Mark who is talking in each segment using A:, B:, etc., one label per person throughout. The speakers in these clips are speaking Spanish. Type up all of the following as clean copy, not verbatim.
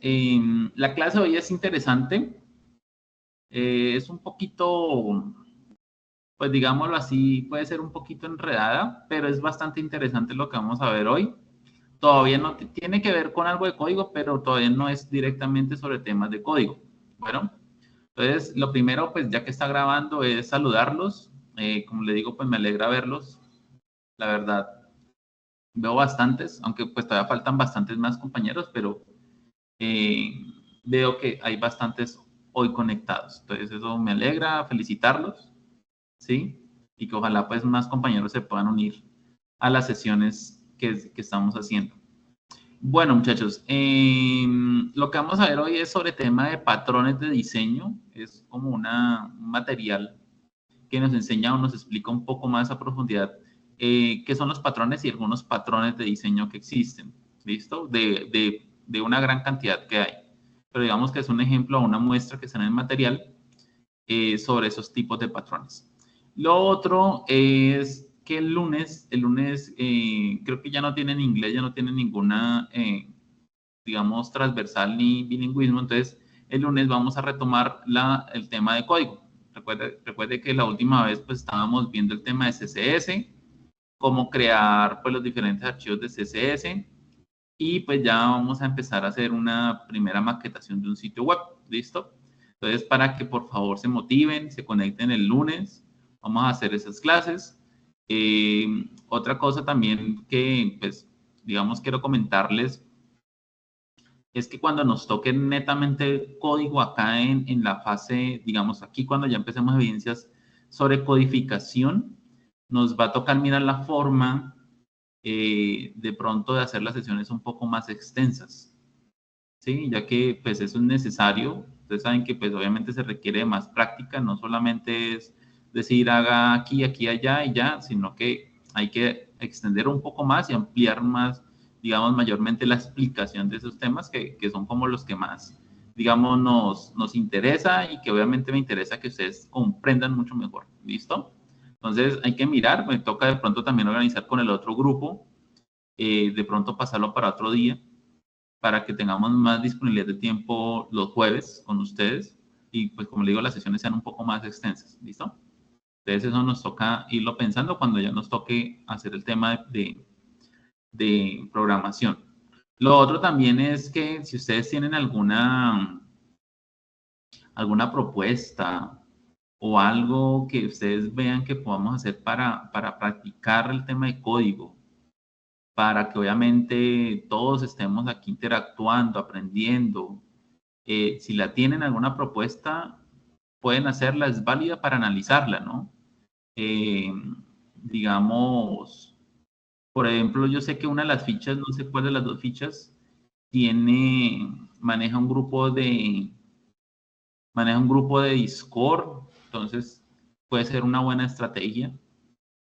A: La clase de hoy es interesante. Es un poquito, pues digámoslo así, puede ser un poquito enredada, pero es bastante interesante lo que vamos a ver hoy. Todavía no tiene que ver con algo de código, pero todavía no es directamente sobre temas de código. Bueno, entonces lo primero, pues ya que está grabando, es saludarlos. Como le digo, pues me alegra verlos. La verdad, veo bastantes, aunque pues todavía faltan bastantes más compañeros, pero eh, veo que hay bastantes hoy conectados. Entonces eso me alegra, felicitarlos, ¿sí? Y que ojalá pues más compañeros se puedan unir a las sesiones que estamos haciendo. Bueno, muchachos, lo que vamos a ver hoy es sobre tema de patrones de diseño. Es como un material que nos enseña o nos explica un poco más a profundidad qué son los patrones y algunos patrones de diseño que existen. ¿Listo? De una gran cantidad que hay. Pero digamos que es un ejemplo o una muestra que está en el material sobre esos tipos de patrones. Lo otro es que el lunes creo que ya no tienen inglés, ya no tienen ninguna, digamos, transversal ni bilingüismo, entonces el lunes vamos a retomar el tema de código. Recuerde que la última vez pues estábamos viendo el tema de CSS, cómo crear pues los diferentes archivos de CSS y pues ya vamos a empezar a hacer una primera maquetación de un sitio web, ¿listo? Entonces, para que por favor se motiven, se conecten el lunes, vamos a hacer esas clases. Otra cosa también que, pues, digamos, quiero comentarles es que cuando nos toque netamente código acá en la fase, digamos, aquí cuando ya empecemos evidencias sobre codificación, nos va a tocar mirar la forma de pronto de hacer las sesiones un poco más extensas, ¿sí? Ya que pues eso es necesario. Ustedes saben que pues obviamente se requiere de más práctica, no solamente es decir haga aquí, aquí, allá y ya, sino que hay que extender un poco más y ampliar más, digamos, mayormente la explicación de esos temas que son como los que más, digamos, nos interesa y que obviamente me interesa que ustedes comprendan mucho mejor. ¿Listo? Entonces hay que mirar, me toca de pronto también organizar con el otro grupo, de pronto pasarlo para otro día para que tengamos más disponibilidad de tiempo los jueves con ustedes y pues como le digo, las sesiones sean un poco más extensas, ¿listo? Entonces eso nos toca irlo pensando cuando ya nos toque hacer el tema de programación. Lo otro también es que si ustedes tienen alguna propuesta o algo que ustedes vean que podamos hacer para practicar el tema de código, para que obviamente todos estemos aquí interactuando, aprendiendo. Si la tienen alguna propuesta, pueden hacerla, es válida para analizarla, ¿no? Eh, digamos, por ejemplo, yo sé que una de las fichas, no sé cuál de las dos fichas, maneja maneja un grupo de Discord, entonces puede ser una buena estrategia.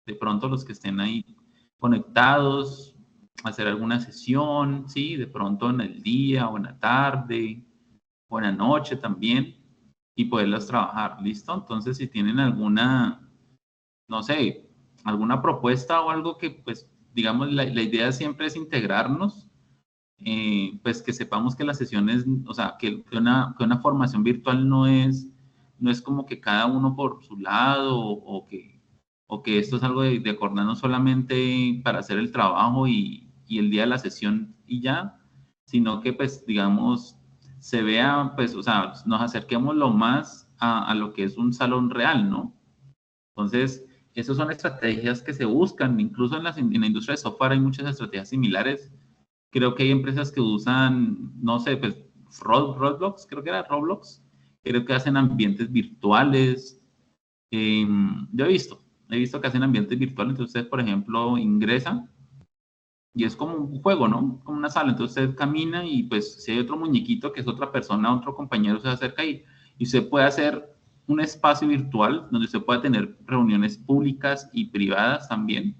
A: De pronto los que estén ahí conectados, hacer alguna sesión, ¿sí? De pronto en el día o en la tarde o en la noche también y poderlas trabajar, ¿listo? Entonces, si tienen alguna, no sé, alguna propuesta o algo que, pues, digamos, la idea siempre es integrarnos, pues que sepamos que las sesiones, o sea, que una formación virtual no es como que cada uno por su lado o que esto es algo de acordarnos solamente para hacer el trabajo y el día de la sesión y ya, sino que pues digamos se vea, pues, o sea, nos acerquemos lo más a lo que es un salón real, ¿no? Entonces, esas son estrategias que se buscan, incluso en la industria de software hay muchas estrategias similares. Creo que hay empresas que usan, no sé, pues Roblox, creo que era Roblox, creo que hacen ambientes virtuales. Yo he visto que hacen ambientes virtuales, entonces usted, por ejemplo, ingresa y es como un juego, ¿no? Como una sala, entonces usted camina y pues si hay otro muñequito que es otra persona, otro compañero se acerca y usted puede hacer un espacio virtual donde usted pueda tener reuniones públicas y privadas también,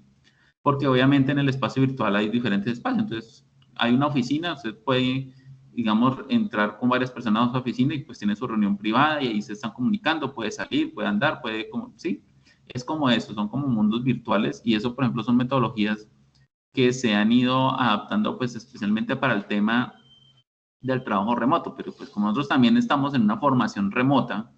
A: porque obviamente en el espacio virtual hay diferentes espacios, entonces hay una oficina, usted puede, digamos, entrar con varias personas a su oficina y pues tiene su reunión privada y ahí se están comunicando, puede salir, puede andar, puede, como, sí, es como eso, son como mundos virtuales y eso, por ejemplo, son metodologías que se han ido adaptando pues especialmente para el tema del trabajo remoto, pero pues como nosotros también estamos en una formación remota,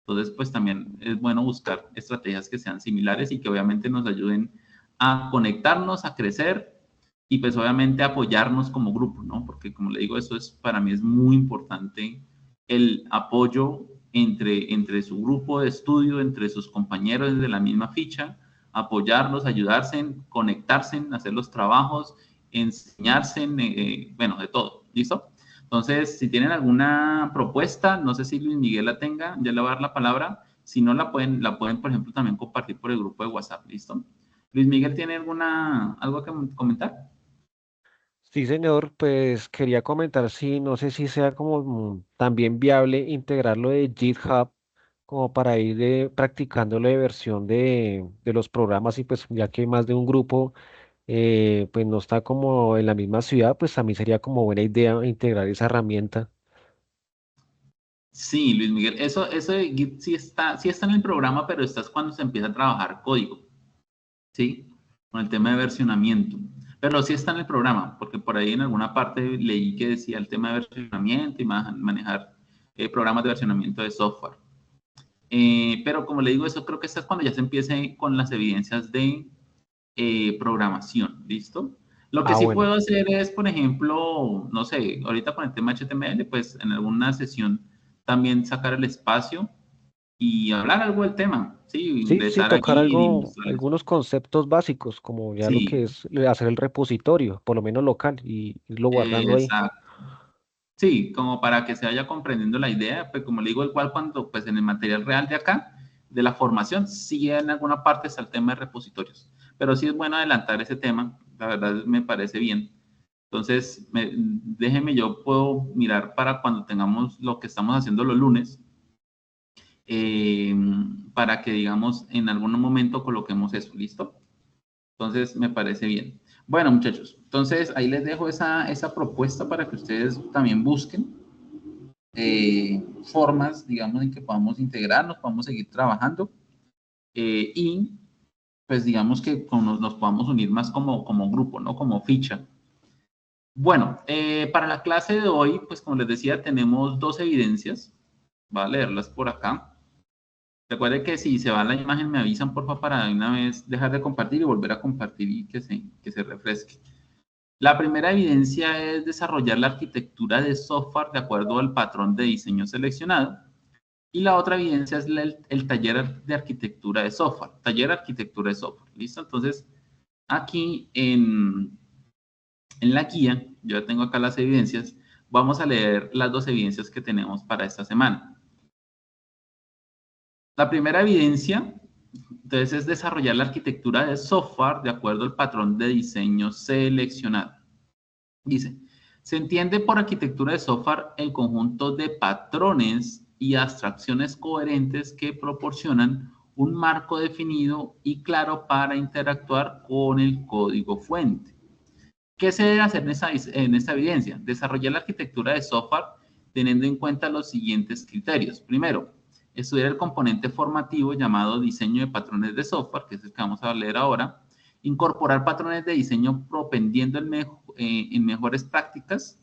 A: entonces pues también es bueno buscar estrategias que sean similares y que obviamente nos ayuden a conectarnos, a crecer y pues obviamente apoyarnos como grupo, ¿no? Porque como le digo, eso es para mí es muy importante el apoyo entre su grupo de estudio, entre sus compañeros de la misma ficha, apoyarlos, ayudarse, en conectarse, en hacer los trabajos, enseñarse, bueno, de todo, ¿listo? Entonces, si tienen alguna propuesta, no sé si Luis Miguel la tenga, ya le voy a dar la palabra. Si no, la pueden, por ejemplo, también compartir por el grupo de WhatsApp, ¿listo? Luis Miguel, ¿tiene algo que comentar?
B: Sí, señor, pues quería comentar si no sé si sea como también viable integrarlo de GitHub como para ir practicando la versión de los programas y pues ya que hay más de un grupo pues no está como en la misma ciudad, pues a mí sería como buena idea integrar esa herramienta.
A: Sí, Luis Miguel, eso de Git sí está en el programa, pero estás cuando se empieza a trabajar código, ¿sí? Con el tema de versionamiento. Pero sí está en el programa, porque por ahí en alguna parte leí que decía el tema de versionamiento y manejar programas de versionamiento de software. Pero como le digo, eso creo que está cuando ya se empiece con las evidencias de programación, ¿listo? Lo que
B: Ah,
A: sí
B: bueno.
A: puedo hacer es, por ejemplo, no sé, ahorita con el tema HTML, pues en alguna sesión también sacar el espacio y hablar algo del tema, sí,
B: Sí, sí,
A: ingresar
B: tocar
A: allí y
B: algo,
A: mostrarles.
B: algunos conceptos básicos, como ya lo que
A: Sí,
B: es hacer el repositorio, por lo menos local, y irlo guardando ahí.
A: exacto. Sí, como para que se vaya comprendiendo la idea, pues como le digo, igual cuando pues en el material real de acá, de la formación, sí en alguna parte está el tema de repositorios, pero sí es bueno adelantar ese tema, la verdad me parece bien. Entonces, déjeme, yo puedo mirar para cuando tengamos lo que estamos haciendo los lunes, eh, para que digamos en algún momento coloquemos eso, ¿listo? Entonces, me parece bien. Bueno, muchachos, entonces ahí les dejo esa propuesta para que ustedes también busquen formas, digamos, en que podamos integrarnos, podamos seguir trabajando y pues digamos que nos podamos unir más como grupo, ¿no? Como ficha. Bueno, para la clase de hoy, pues como les decía, tenemos dos evidencias. Voy a leerlas por acá. Recuerde que si se va la imagen me avisan, porfa, para de una vez dejar de compartir y volver a compartir y que se refresque. La primera evidencia es desarrollar la arquitectura de software de acuerdo al patrón de diseño seleccionado. Y la otra evidencia es el taller de arquitectura de software. Taller de arquitectura de software. ¿Listo? Entonces, aquí en la guía, yo ya tengo acá las evidencias, vamos a leer las dos evidencias que tenemos para esta semana. La primera evidencia, entonces, es desarrollar la arquitectura de software de acuerdo al patrón de diseño seleccionado. Dice, se entiende por arquitectura de software el conjunto de patrones y abstracciones coherentes que proporcionan un marco definido y claro para interactuar con el código fuente. ¿Qué se debe hacer en esta evidencia? Desarrollar la arquitectura de software teniendo en cuenta los siguientes criterios. Primero, estudiar el componente formativo llamado diseño de patrones de software, que es el que vamos a leer ahora. Incorporar patrones de diseño propendiendo en mejores prácticas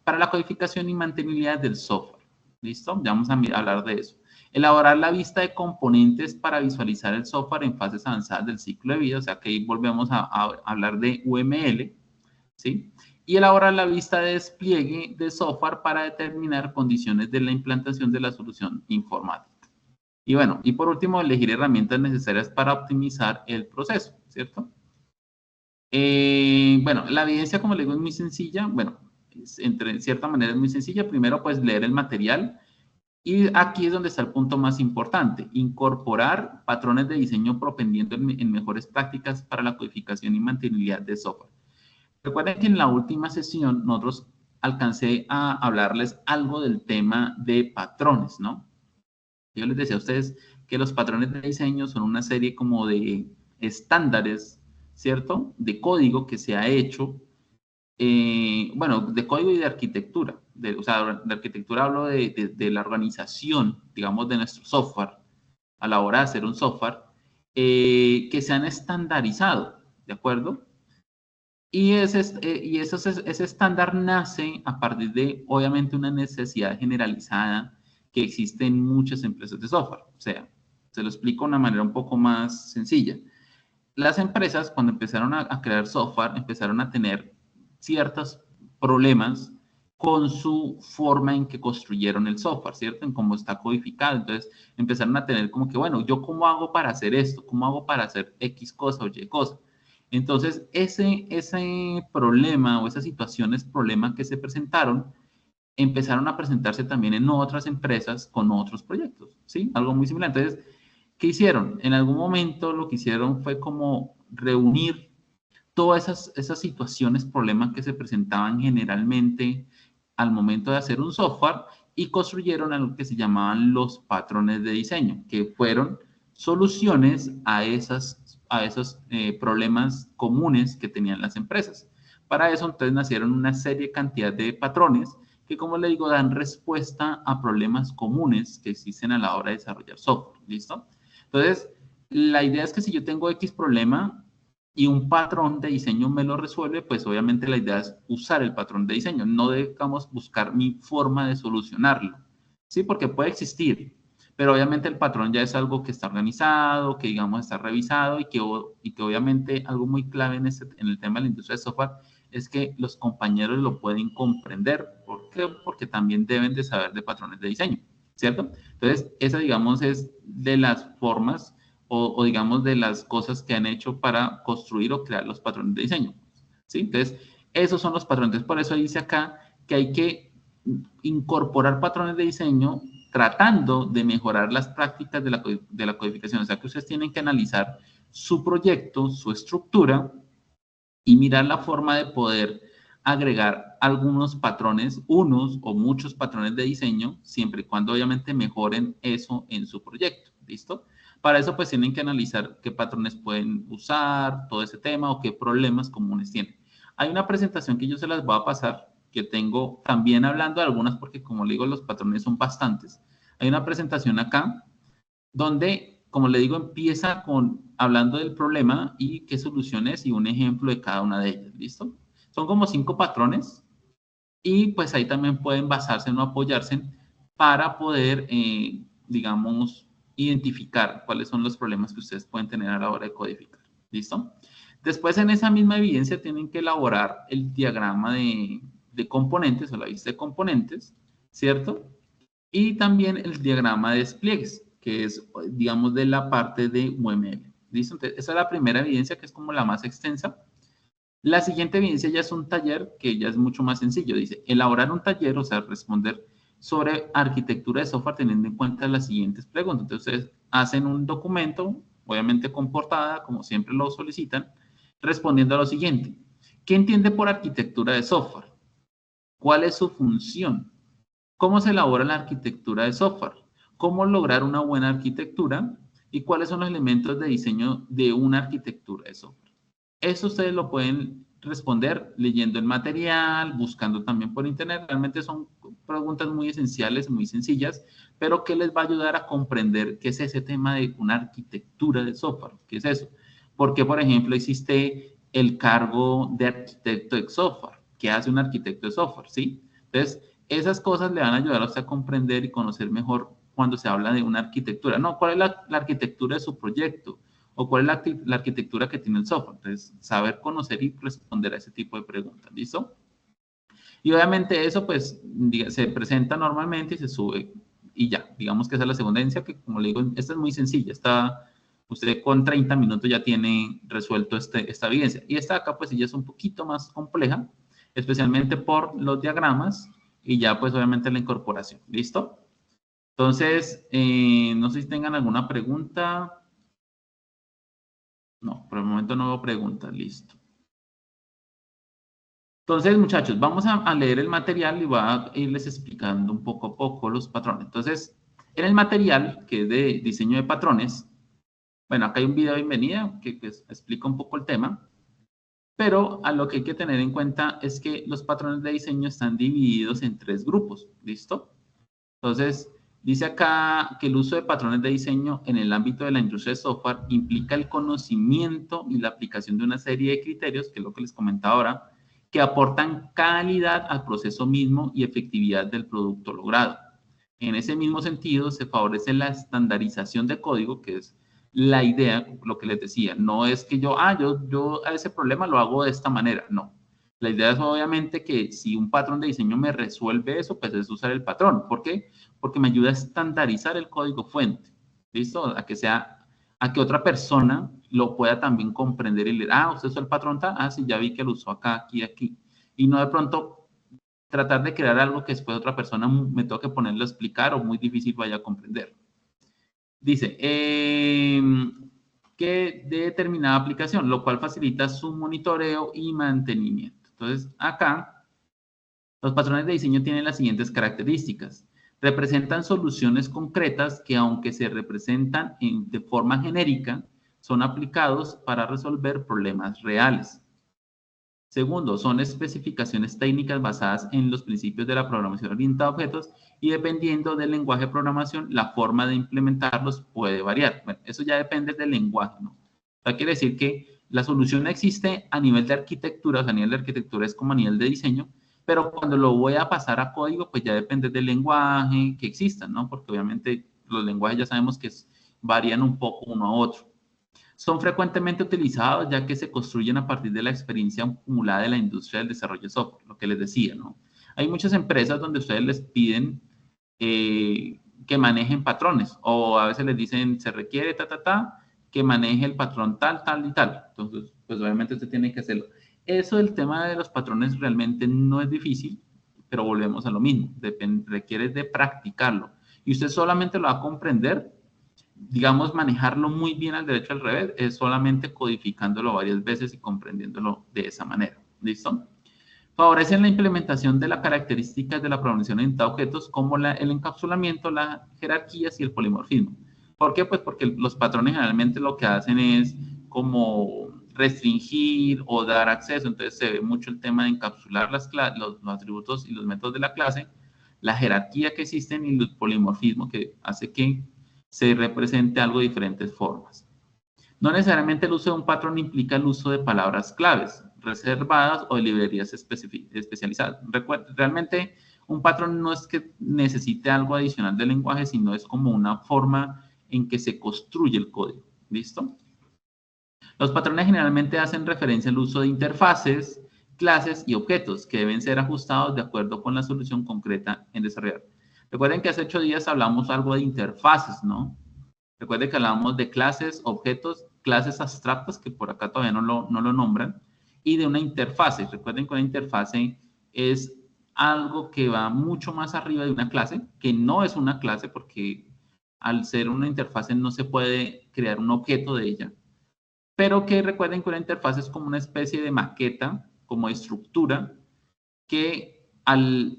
A: para la codificación y mantenibilidad del software. ¿Listo? Ya vamos a hablar de eso. Elaborar la vista de componentes para visualizar el software en fases avanzadas del ciclo de vida, o sea que ahí volvemos a hablar de UML, ¿sí? Y elaborar la vista de despliegue de software para determinar condiciones de la implantación de la solución informática. Y bueno, y por último, elegir herramientas necesarias para optimizar el proceso, ¿cierto? Bueno, la evidencia, como le digo, es muy sencilla. Bueno, en cierta manera es muy sencilla. Primero, pues leer el material. Y aquí es donde está el punto más importante, incorporar patrones de diseño propendiendo en mejores prácticas para la codificación y mantenibilidad de software. Recuerden que en la última sesión nosotros alcancé a hablarles algo del tema de patrones, ¿no? Yo les decía a ustedes que los patrones de diseño son una serie como de estándares, ¿cierto? De código que se ha hecho, bueno, de código y de arquitectura. O sea, de arquitectura hablo de la organización, digamos, de nuestro software, a la hora de hacer un software, que se han estandarizado, ¿de acuerdo? Ese estándar nace a partir de, obviamente, una necesidad generalizada que existe en muchas empresas de software. O sea, se lo explico de una manera un poco más sencilla. Las empresas, cuando empezaron a crear software, empezaron a tener ciertos problemas con su forma en que construyeron el software, ¿cierto? En cómo está codificado. Entonces, empezaron a tener como que, bueno, ¿yo cómo hago para hacer esto? ¿Cómo hago para hacer X cosa o Y cosa? Entonces, ese problema o esas situaciones, problema que se presentaron, empezaron a presentarse también en otras empresas con otros proyectos, ¿sí? Algo muy similar. Entonces, ¿qué hicieron? En algún momento lo que hicieron fue como reunir todas esas situaciones, problemas que se presentaban generalmente al momento de hacer un software y construyeron algo que se llamaban los patrones de diseño, que fueron soluciones a esos problemas comunes que tenían las empresas. Para eso, entonces, nacieron una serie, cantidad de patrones que, como le digo, dan respuesta a problemas comunes que existen a la hora de desarrollar software. ¿Listo? Entonces, la idea es que si yo tengo X problema y un patrón de diseño me lo resuelve, pues obviamente la idea es usar el patrón de diseño, no debemos buscar mi forma de solucionarlo, ¿sí? Porque puede existir, pero obviamente el patrón ya es algo que está organizado, que digamos está revisado y que obviamente algo muy clave en el tema de la industria de software es que los compañeros lo pueden comprender. ¿Por qué? Porque también deben de saber de patrones de diseño, ¿cierto? Entonces, esa digamos es de las formas o digamos de las cosas que han hecho para construir o crear los patrones de diseño. ¿Sí? Entonces, esos son los patrones. Por eso dice acá que hay que incorporar patrones de diseño tratando de mejorar las prácticas de la codificación. O sea, que ustedes tienen que analizar su proyecto, su estructura y mirar la forma de poder agregar algunos patrones, unos o muchos patrones de diseño, siempre y cuando obviamente mejoren eso en su proyecto. ¿Listo? Para eso pues tienen que analizar qué patrones pueden usar, todo ese tema o qué problemas comunes tienen. Hay una presentación que yo se las voy a pasar, que tengo también hablando de algunas porque como le digo los patrones son bastantes. Hay una presentación acá donde, como le digo, empieza con hablando del problema y qué soluciones y un ejemplo de cada una de ellas. ¿Listo? Son como 5 patrones y pues ahí también pueden basarse o apoyarse para poder, digamos, identificar cuáles son los problemas que ustedes pueden tener a la hora de codificar. ¿Listo? Después en esa misma evidencia tienen que elaborar el diagrama de componentes o la lista de componentes, ¿cierto? Y también el diagrama de despliegues, que es, digamos, de la parte de UML. ¿Listo? Entonces, esa es la primera evidencia que es como la más extensa. La siguiente evidencia ya es un taller que ya es mucho más sencillo. Dice, elaborar un taller, o sea, responder sobre arquitectura de software teniendo en cuenta las siguientes preguntas. Entonces, ustedes hacen un documento, obviamente con portada, como siempre lo solicitan, respondiendo a lo siguiente. ¿Qué entiende por arquitectura de software? ¿Cuál es su función? ¿Cómo se elabora la arquitectura de software? ¿Cómo lograr una buena arquitectura? ¿Y cuáles son los elementos de diseño de una arquitectura de software? Eso ustedes lo pueden responder leyendo el material, buscando también por internet. Realmente son preguntas muy esenciales, muy sencillas, pero que les va a ayudar a comprender qué es ese tema de una arquitectura de software. ¿Qué es eso? Porque, por ejemplo, existe el cargo de arquitecto de software. ¿Qué hace un arquitecto de software? ¿Sí? Entonces, esas cosas le van a ayudar a usted a comprender y conocer mejor cuando se habla de una arquitectura. No, ¿cuál es la arquitectura de su proyecto? ¿O cuál es la arquitectura que tiene el software? Entonces, saber conocer y responder a ese tipo de preguntas. ¿Listo? Y obviamente eso, pues, se presenta normalmente y se sube y ya. Digamos que esa es la segunda evidencia que, como le digo, esta es muy sencilla. Usted con 30 minutos ya tiene resuelto esta evidencia. Y esta acá, pues, ya es un poquito más compleja, especialmente por los diagramas y ya, pues, obviamente la incorporación. ¿Listo? Entonces, no sé si tengan alguna pregunta. No, por el momento no veo preguntas. Listo. Entonces, muchachos, vamos a leer el material y voy a irles explicando un poco a poco los patrones. Entonces, en el material, que es de diseño de patrones, bueno, acá hay un video de bienvenida que explica un poco el tema, pero a lo que hay que tener en cuenta es que los patrones de diseño están divididos en 3 grupos, ¿listo? Entonces, Dice acá que el uso de patrones de diseño en el ámbito de la industria de software implica el conocimiento y la aplicación de una serie de criterios, que es lo que les comentaba ahora, que aportan calidad al proceso mismo y efectividad del producto logrado. En ese mismo sentido, se favorece la estandarización de código, que es la idea, lo que les decía. No es que yo a ese problema lo hago de esta manera, no. La idea es obviamente que si un patrón de diseño me resuelve eso, pues es usar el patrón. ¿Por qué? Porque me ayuda a estandarizar el código fuente. ¿Listo? A que otra persona lo pueda también comprender y leer. Usted usó el patrón tal, sí, ya vi que lo usó acá, aquí, aquí. Y no de pronto tratar de crear algo que después otra persona me toque ponerlo a explicar o muy difícil vaya a comprender. Dice, que de determinada aplicación, lo cual facilita su monitoreo y mantenimiento. Entonces, acá, los patrones de diseño tienen las siguientes características. Representan soluciones concretas que, aunque se representan de forma genérica, son aplicados para resolver problemas reales. Segundo, son especificaciones técnicas basadas en los principios de la programación orientada a objetos y dependiendo del lenguaje de programación, la forma de implementarlos puede variar. Bueno, eso ya depende del lenguaje, ¿no? O sea, quiere decir que la solución existe a nivel de arquitectura, o sea, a nivel de arquitectura es como a nivel de diseño, pero cuando lo voy a pasar a código, pues ya depende del lenguaje que exista, ¿no? Porque obviamente los lenguajes ya sabemos que varían un poco uno a otro. Son frecuentemente utilizados ya que se construyen a partir de la experiencia acumulada de la industria del desarrollo de software, lo que les decía, ¿no? Hay muchas empresas donde ustedes les piden que manejen patrones o a veces les dicen se requiere que maneje el patrón tal, tal y tal. Entonces, pues obviamente usted tiene que hacerlo. Eso del tema de los patrones realmente no es difícil, pero volvemos a lo mismo, requiere de practicarlo. Y usted solamente lo va a comprender, digamos, manejarlo muy bien al derecho al revés, es solamente codificándolo varias veces y comprendiéndolo de esa manera. ¿Listo? Favorecen la implementación de las características de la programación orientada a objetos como el encapsulamiento, las jerarquías y el polimorfismo. ¿Por qué? Pues porque los patrones generalmente lo que hacen es como restringir o dar acceso. Entonces se ve mucho el tema de encapsular los atributos y los métodos de la clase, la jerarquía que existen y el polimorfismo que hace que se represente algo de diferentes formas. No necesariamente el uso de un patrón implica el uso de palabras claves, reservadas o de librerías especializadas. Realmente un patrón no es que necesite algo adicional del lenguaje, sino es como una forma en que se construye el código. ¿Listo? Los patrones generalmente hacen referencia al uso de interfaces, clases y objetos que deben ser ajustados de acuerdo con la solución concreta en desarrollar. Recuerden que hace 8 días hablamos algo de interfaces, ¿no? Recuerden que hablábamos de clases, objetos, clases abstractas, que por acá todavía no lo nombran, y de una interfase. Recuerden que una interfase es algo que va mucho más arriba de una clase, que no es una clase porque al ser una interfase no se puede crear un objeto de ella, pero que recuerden que una interfaz es como una especie de maqueta, como estructura, que al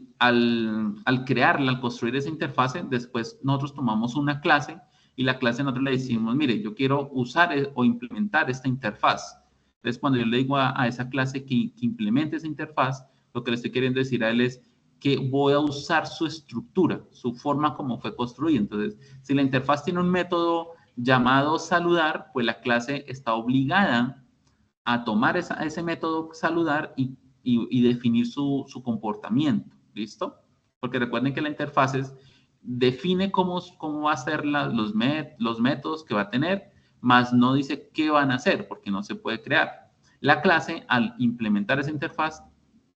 A: crearla, al construir esa interfase, después nosotros tomamos una clase y la clase nosotros le decimos, mire, yo quiero usar o implementar esta interfaz. Entonces, cuando yo le digo a esa clase que implemente esa interfaz, lo que le estoy queriendo decir a él es que voy a usar su estructura, su forma como fue construida. Entonces, si la interfaz tiene un método llamado saludar, pues la clase está obligada a tomar ese método saludar y definir su comportamiento. ¿Listo? Porque recuerden que la interfaz define cómo va a ser los métodos que va a tener, más no dice qué van a hacer, porque no se puede crear. La clase, al implementar esa interfaz,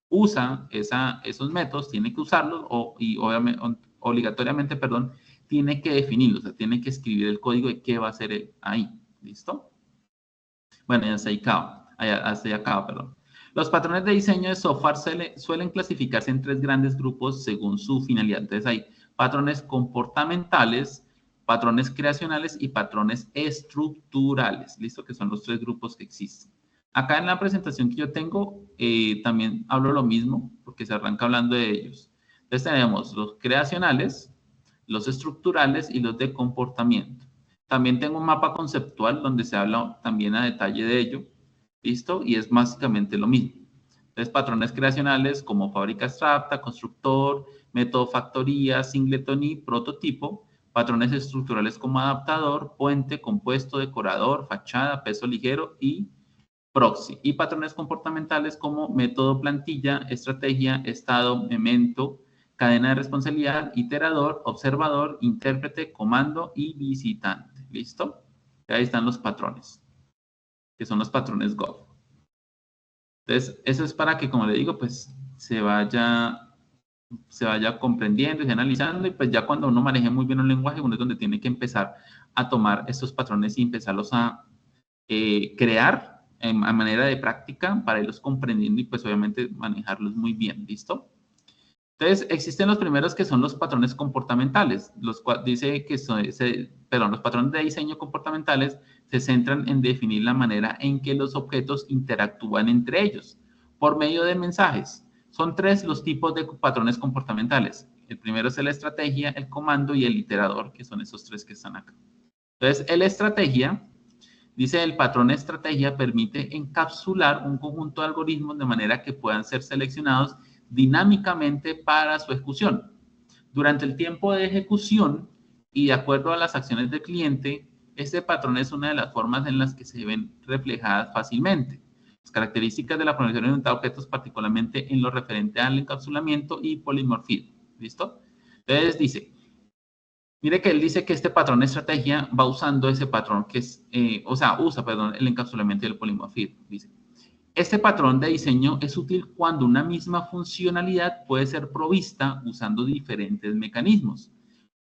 A: usa esos métodos, tiene que usarlos y obviamente, obligatoriamente, perdón, tiene que definirlos, o sea, tiene que escribir el código de qué va a hacer él ahí. ¿Listo? Bueno, ya se acaba, hasta ahí acaba, perdón. Los patrones de diseño de software suelen clasificarse en 3 grandes grupos según su finalidad. Entonces hay patrones comportamentales, patrones creacionales y patrones estructurales. ¿Listo? Que son los 3 grupos que existen. Acá en la presentación que yo tengo también hablo lo mismo porque se arranca hablando de ellos. Entonces tenemos los creacionales, los estructurales y los de comportamiento. También tengo un mapa conceptual donde se habla también a detalle de ello. ¿Listo? Y es básicamente lo mismo. Entonces, patrones creacionales como fábrica abstracta, constructor, método factoría, singleton y prototipo. Patrones estructurales como adaptador, puente, compuesto, decorador, fachada, peso ligero y proxy. Y patrones comportamentales como método, plantilla, estrategia, estado, memento, cadena de responsabilidad, iterador, observador, intérprete, comando y visitante. ¿Listo? Ahí están los patrones, que son los patrones Go. Entonces, eso es para que, como le digo, pues se vaya comprendiendo y analizando, y pues ya cuando uno maneje muy bien un lenguaje, uno es donde tiene que empezar a tomar estos patrones y empezarlos a crear a manera de práctica para irlos comprendiendo y pues obviamente manejarlos muy bien, ¿listo? Entonces, existen los primeros que son los patrones comportamentales, los cuales dice que los patrones de diseño comportamentales se centran en definir la manera en que los objetos interactúan entre ellos por medio de mensajes. Son tres los tipos de patrones comportamentales. El primero es la estrategia, el comando y el iterador, que son esos tres que están acá. Entonces, la estrategia, dice el patrón estrategia, permite encapsular un conjunto de algoritmos de manera que puedan ser seleccionados dinámicamente para su ejecución. Durante el tiempo de ejecución y de acuerdo a las acciones del cliente, este patrón es una de las formas en las que se ven reflejadas fácilmente. Las características de la programación orientada a objetos, particularmente en lo referente al encapsulamiento y polimorfismo. ¿Listo? Entonces dice, mire que él dice que este patrón de estrategia va usando ese patrón que es, usa, perdón, el encapsulamiento y el polimorfismo. Dice, este patrón de diseño es útil cuando una misma funcionalidad puede ser provista usando diferentes mecanismos,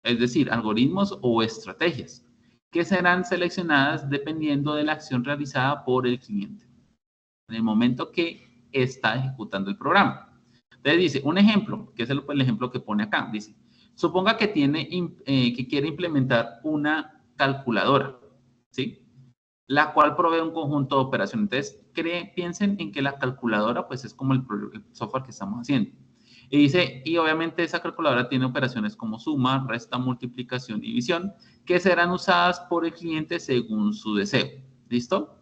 A: es decir, algoritmos o estrategias, que serán seleccionadas dependiendo de la acción realizada por el cliente en el momento que está ejecutando el programa. Entonces dice, un ejemplo, que es el ejemplo que pone acá, dice, suponga que que quiere implementar una calculadora, ¿sí? La cual provee un conjunto de operaciones. Entonces, piensen en que la calculadora, pues, es como el software que estamos haciendo. Y dice, y obviamente esa calculadora tiene operaciones como suma, resta, multiplicación y división, que serán usadas por el cliente según su deseo. ¿Listo?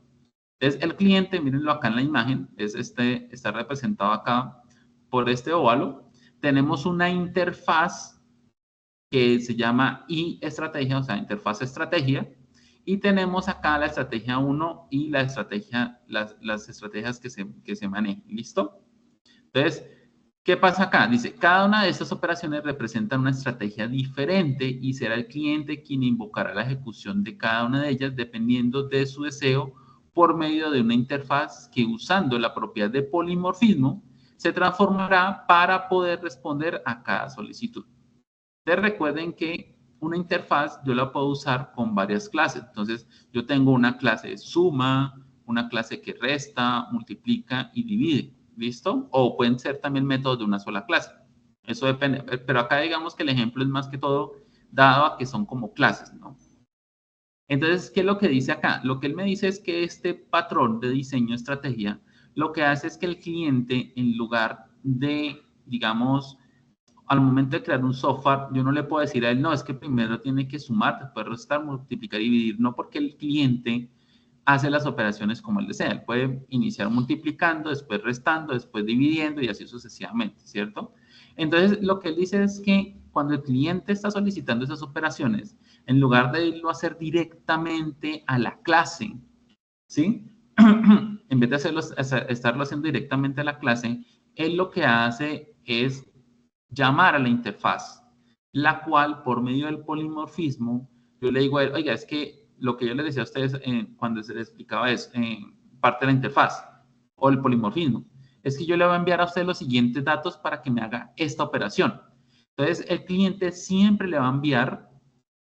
A: Entonces, el cliente, mírenlo acá en la imagen, está representado acá por este óvalo. Tenemos una interfaz que se llama estrategia, o sea, interfaz estrategia, y tenemos acá la estrategia 1 y la estrategia, las estrategias que se manejan. ¿Listo? Entonces, ¿qué pasa acá? Dice, cada una de estas operaciones representa una estrategia diferente y será el cliente quien invocará la ejecución de cada una de ellas dependiendo de su deseo por medio de una interfaz que, usando la propiedad de polimorfismo, se transformará para poder responder a cada solicitud. Entonces recuerden que una interfaz yo la puedo usar con varias clases. Entonces yo tengo una clase de suma, una clase que resta, multiplica y divide. ¿Listo? O pueden ser también métodos de una sola clase. Eso depende. Pero acá digamos que el ejemplo es más que todo dado a que son como clases, ¿no? Entonces, ¿qué es lo que dice acá? Lo que él me dice es que este patrón de diseño estrategia lo que hace es que el cliente, en lugar de, digamos, al momento de crear un software, yo no le puedo decir a él, no, es que primero tiene que sumar, después restar, multiplicar y dividir, no, porque el cliente hace las operaciones como él desea. Él puede iniciar multiplicando, después restando, después dividiendo y así sucesivamente, ¿cierto? Entonces, lo que él dice es que cuando el cliente está solicitando esas operaciones, en lugar de irlo a hacer directamente a la clase, ¿sí? En vez de estarlo haciendo directamente a la clase, él lo que hace es llamar a la interfaz, la cual por medio del polimorfismo, yo le digo a él, oiga, es que lo que yo les decía a ustedes cuando se les explicaba es parte de la interfaz o el polimorfismo, es que yo le voy a enviar a usted los siguientes datos para que me haga esta operación. Entonces, el cliente siempre le va a enviar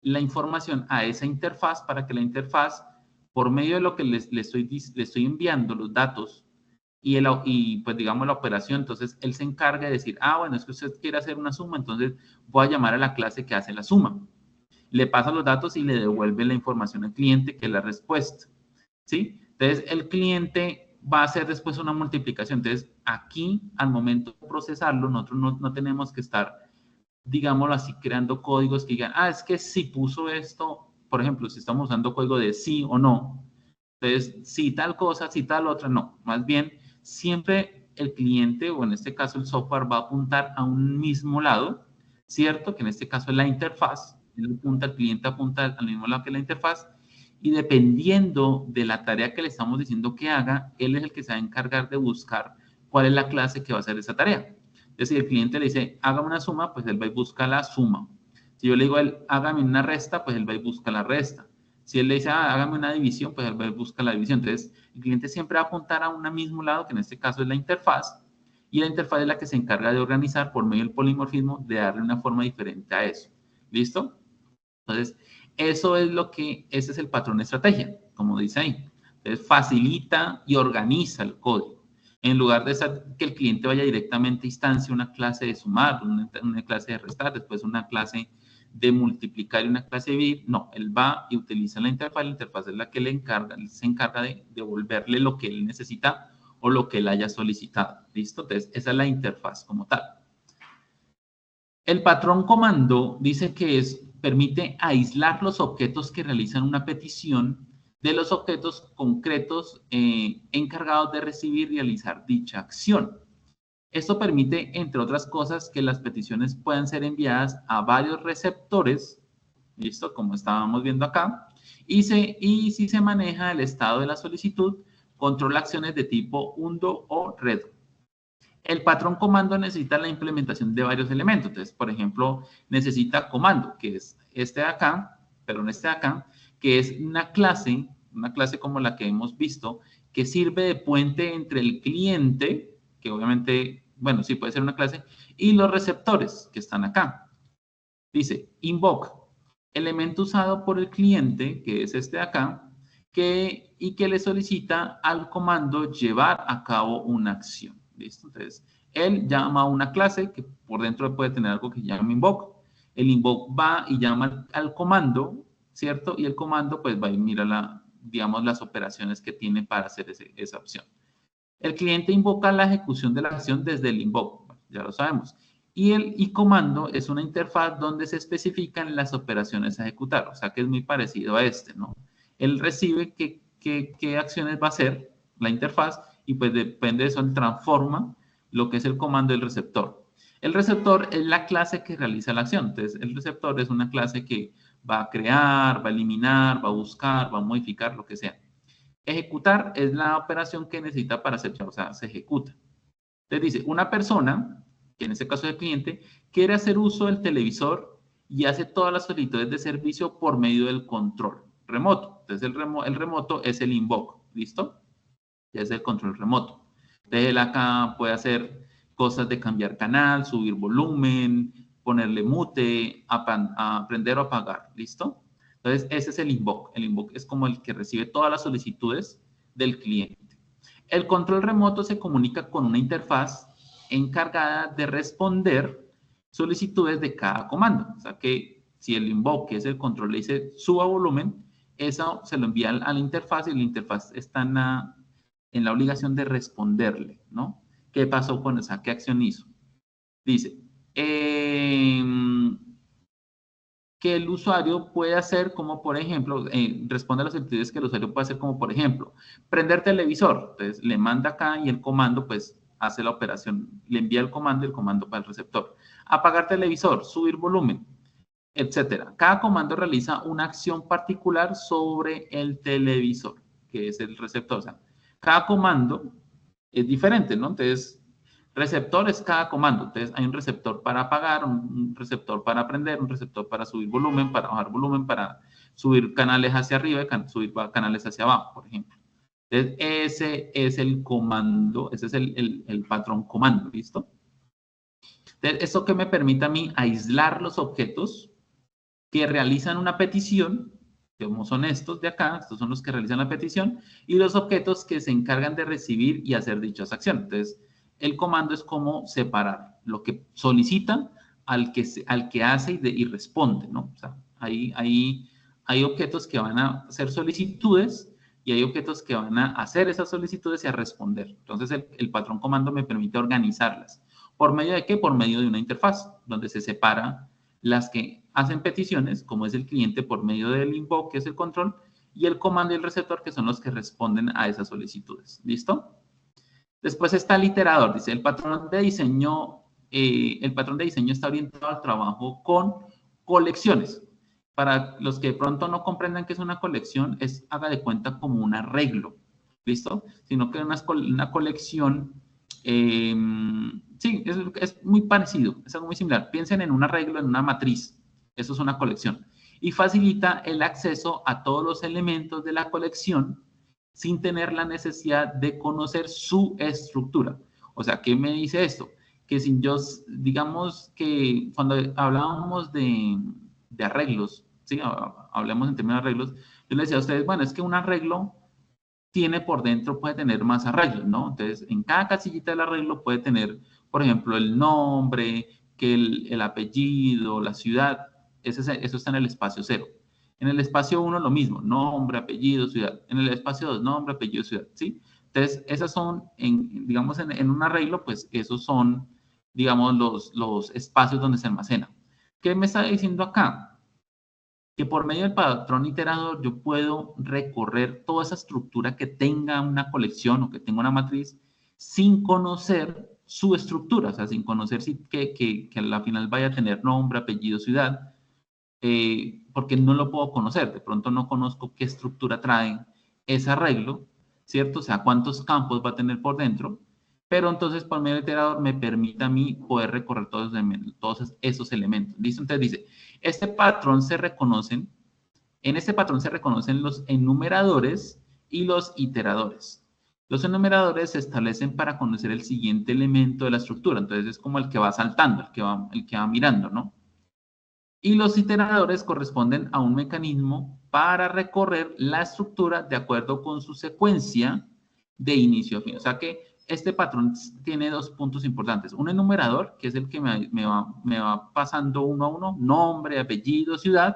A: la información a esa interfaz para que la interfaz, por medio de lo que le estoy enviando los datos, pues digamos la operación, entonces él se encarga de decir, bueno, es que usted quiere hacer una suma, entonces voy a llamar a la clase que hace la suma. Le pasa los datos y le devuelve la información al cliente, que es la respuesta, ¿sí? Entonces el cliente va a hacer después una multiplicación. Entonces aquí, al momento de procesarlo, nosotros no tenemos que estar, digámoslo así, creando códigos que digan, es que si puso esto, por ejemplo, si estamos usando código de sí o no, entonces, si tal cosa, si tal otra, no. Más bien, siempre el cliente, o en este caso el software, va a apuntar a un mismo lado, ¿cierto? Que en este caso es la interfaz. El cliente apunta al mismo lado que la interfaz, y dependiendo de la tarea que le estamos diciendo que haga, él es el que se va a encargar de buscar cuál es la clase que va a hacer esa tarea. Es decir, el cliente le dice, hágame una suma, pues él va y busca la suma. Si yo le digo a él, hágame una resta, pues él va y busca la resta. Si él le dice, hágame una división, pues él va y busca la división. Entonces, el cliente siempre va a apuntar a un mismo lado, que en este caso es la interfaz, y la interfaz es la que se encarga de organizar por medio del polimorfismo, de darle una forma diferente a eso. ¿Listo? Entonces, ese es el patrón de estrategia, como dice ahí. Entonces, facilita y organiza el código. En lugar de que el cliente vaya directamente a instancia una clase de sumar, una clase de restar, después una clase de multiplicar y una clase de dividir, no, él va y utiliza la interfaz es la que se encarga de devolverle lo que él necesita o lo que él haya solicitado. ¿Listo? Entonces, esa es la interfaz como tal. El patrón comando dice que permite aislar los objetos que realizan una petición de los objetos concretos encargados de recibir y realizar dicha acción. Esto permite, entre otras cosas, que las peticiones puedan ser enviadas a varios receptores, ¿listo? Como estábamos viendo acá, y si se maneja el estado de la solicitud, controla acciones de tipo undo o redo. El patrón comando necesita la implementación de varios elementos. Entonces, por ejemplo, necesita comando, que es este de acá, que es una clase como la que hemos visto, que sirve de puente entre el cliente, que obviamente, bueno, sí puede ser una clase, y los receptores que están acá. Dice, invoke, elemento usado por el cliente, que es este de acá, y que le solicita al comando llevar a cabo una acción. ¿Listo? Entonces, él llama a una clase que por dentro puede tener algo que se llama invoke. El invoke va y llama al comando, ¿cierto? Y el comando pues va y mira digamos, las operaciones que tiene para hacer esa opción. El cliente invoca la ejecución de la acción desde el invoke, bueno, ya lo sabemos. Y el comando es una interfaz donde se especifican las operaciones a ejecutar, o sea que es muy parecido a este, ¿no? Él recibe qué acciones va a hacer la interfaz y pues depende de eso, él transforma lo que es el comando del receptor. El receptor es la clase que realiza la acción, entonces el receptor es una clase que va a crear, va a eliminar, va a buscar, va a modificar, lo que sea. Ejecutar es la operación que necesita para hacer, o sea, se ejecuta. Entonces dice, una persona, que en este caso es el cliente, quiere hacer uso del televisor y hace todas las solicitudes de servicio por medio del control remoto. Entonces el remoto es el invoke, ¿listo? Ya es el control remoto. Entonces él acá puede hacer cosas de cambiar canal, subir volumen, ponerle mute, aprender o apagar, ¿listo? Entonces ese es el invoke. El invoke es como el que recibe todas las solicitudes del cliente. El control remoto se comunica con una interfaz encargada de responder solicitudes de cada comando. O sea que si el invoke, que es el control, le dice suba volumen, eso se lo envía a la interfaz y la interfaz está en la obligación de responderle, ¿no? ¿Qué pasó con esa? ¿Qué acción hizo? Dice, que el usuario puede hacer como, por ejemplo, responde a las solicitudes que el usuario puede hacer como, por ejemplo, prender televisor. Entonces, le manda acá y el comando, pues, hace la operación, le envía el comando y el comando para el receptor. Apagar televisor, subir volumen, etcétera. Cada comando realiza una acción particular sobre el televisor, que es el receptor. O sea, cada comando es diferente, ¿no? Entonces, receptor es cada comando. Entonces, hay un receptor para apagar, un receptor para prender, un receptor para subir volumen, para bajar volumen, para subir canales hacia arriba y subir canales hacia abajo, por ejemplo. Entonces, ese es el comando, ese es el patrón comando, ¿listo? Entonces, esto que me permite a mí aislar los objetos que realizan una petición, como son estos de acá, estos son los que realizan la petición, y los objetos que se encargan de recibir y hacer dichas acciones. Entonces, el comando es como separar lo que solicita al que hace y responde, ¿no? O sea, hay objetos que van a hacer solicitudes y hay objetos que van a hacer esas solicitudes y a responder. Entonces, el patrón comando me permite organizarlas. ¿Por medio de qué? Por medio de una interfaz, donde se separa las que hacen peticiones, como es el cliente por medio del invoke, que es el control, y el comando y el receptor, que son los que responden a esas solicitudes. ¿Listo? Después está el iterador, dice, el patrón de diseño está orientado al trabajo con colecciones. Para los que de pronto no comprendan qué es una colección, haga de cuenta como un arreglo, ¿listo? Sino que una colección, eh, sí, es muy parecido, es algo muy similar. Piensen en un arreglo, en una matriz, eso es una colección. Y facilita el acceso a todos los elementos de la colección sin tener la necesidad de conocer su estructura. O sea, ¿qué me dice esto? Que si yo, digamos que cuando hablábamos de arreglos, ¿sí? Hablemos en términos de arreglos, yo les decía a ustedes, bueno, es que un arreglo tiene por dentro, puede tener más arreglos, ¿no? Entonces, en cada casillita del arreglo puede tener, por ejemplo, el nombre, que el apellido, la ciudad, eso está en el espacio 0. En el espacio 1 lo mismo, nombre, apellido, ciudad. En el espacio 2, nombre, apellido, ciudad, ¿sí? Entonces, esas son, digamos, en un arreglo, pues esos son, digamos, los espacios donde se almacena. ¿Qué me está diciendo acá? Que por medio del patrón iterador yo puedo recorrer toda esa estructura que tenga una colección o que tenga una matriz sin conocer su estructura, o sea, sin conocer que a la final vaya a tener nombre, apellido, ciudad, porque no lo puedo conocer, de pronto no conozco qué estructura trae ese arreglo, ¿cierto? O sea, cuántos campos va a tener por dentro, pero entonces por medio del iterador me permite a mí poder recorrer todos esos elementos. ¿Listo? Entonces dice, este patrón se reconocen, en este patrón se reconocen los enumeradores y los iteradores. Los enumeradores se establecen para conocer el siguiente elemento de la estructura, entonces es como el que va saltando, el que va mirando, ¿no? Y los iteradores corresponden a un mecanismo para recorrer la estructura de acuerdo con su secuencia de inicio a fin. O sea que este patrón tiene dos puntos importantes. Un enumerador, que es el que me va pasando uno a uno, nombre, apellido, ciudad,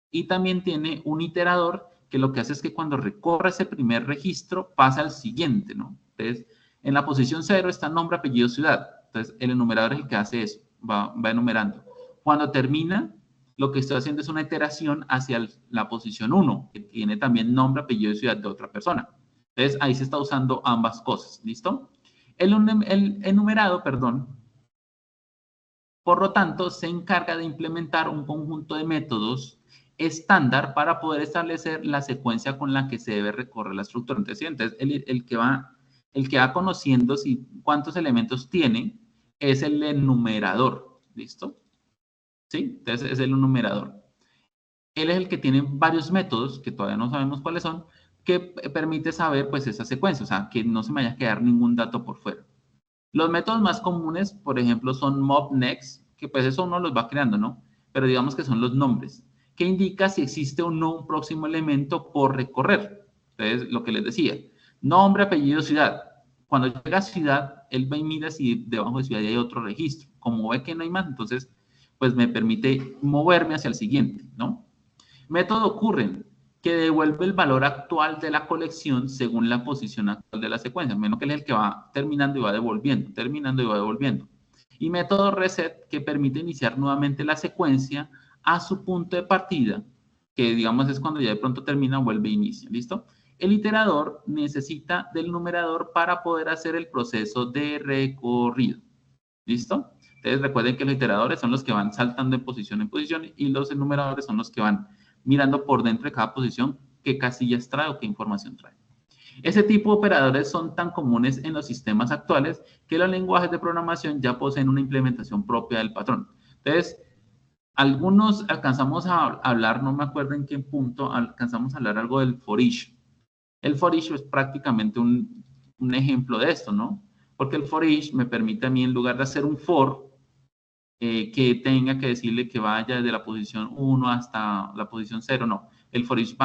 A: y también tiene un iterador que lo que hace es que cuando recorre ese primer registro pasa al siguiente, ¿no? Entonces, en la posición 0 está nombre, apellido, ciudad. Entonces, el enumerador es el que hace eso, va enumerando. Cuando termina, lo que estoy haciendo es una iteración hacia la posición 1, que tiene también nombre, apellido y ciudad de otra persona. Entonces, ahí se está usando ambas cosas, ¿listo? El enumerado, perdón, por lo tanto, se encarga de implementar un conjunto de métodos estándar para poder establecer la secuencia con la que se debe recorrer la estructura. Entonces, ¿sí? Entonces el que va conociendo cuántos elementos tiene es el enumerador. ¿Listo? ¿Sí? Entonces es el enumerador. Él es el que tiene varios métodos, que todavía no sabemos cuáles son, que permite saber pues esa secuencia, o sea, que no se me vaya a quedar ningún dato por fuera. Los métodos más comunes, por ejemplo, son mobnext, que pues eso uno los va creando, ¿no? Pero digamos que son los nombres, que indica si existe o no un próximo elemento por recorrer. Entonces, lo que les decía, nombre, apellido, ciudad. Cuando llega a ciudad, él va y mira si debajo de ciudad hay otro registro. Como ve que no hay más, entonces, pues me permite moverme hacia el siguiente, ¿no? Método ocurren, que devuelve el valor actual de la colección según la posición actual de la secuencia, menos que es el que va terminando y va devolviendo, terminando y va devolviendo. Y método reset, que permite iniciar nuevamente la secuencia a su punto de partida, que digamos es cuando ya de pronto termina, vuelve e inicia, ¿listo? El iterador necesita del numerador para poder hacer el proceso de recorrido, ¿listo? Entonces recuerden que los iteradores son los que van saltando en posición y los enumeradores son los que van mirando por dentro de cada posición qué casillas trae o qué información trae. Ese tipo de operadores son tan comunes en los sistemas actuales que los lenguajes de programación ya poseen una implementación propia del patrón. Entonces, algunos alcanzamos a hablar, no me acuerdo en qué punto, alcanzamos a hablar algo del for each. El for each es prácticamente un ejemplo de esto, ¿no? Porque el for each me permite a mí, en lugar de hacer un for, que tenga que decirle que vaya desde la posición 1 hasta la posición 0, no. El for each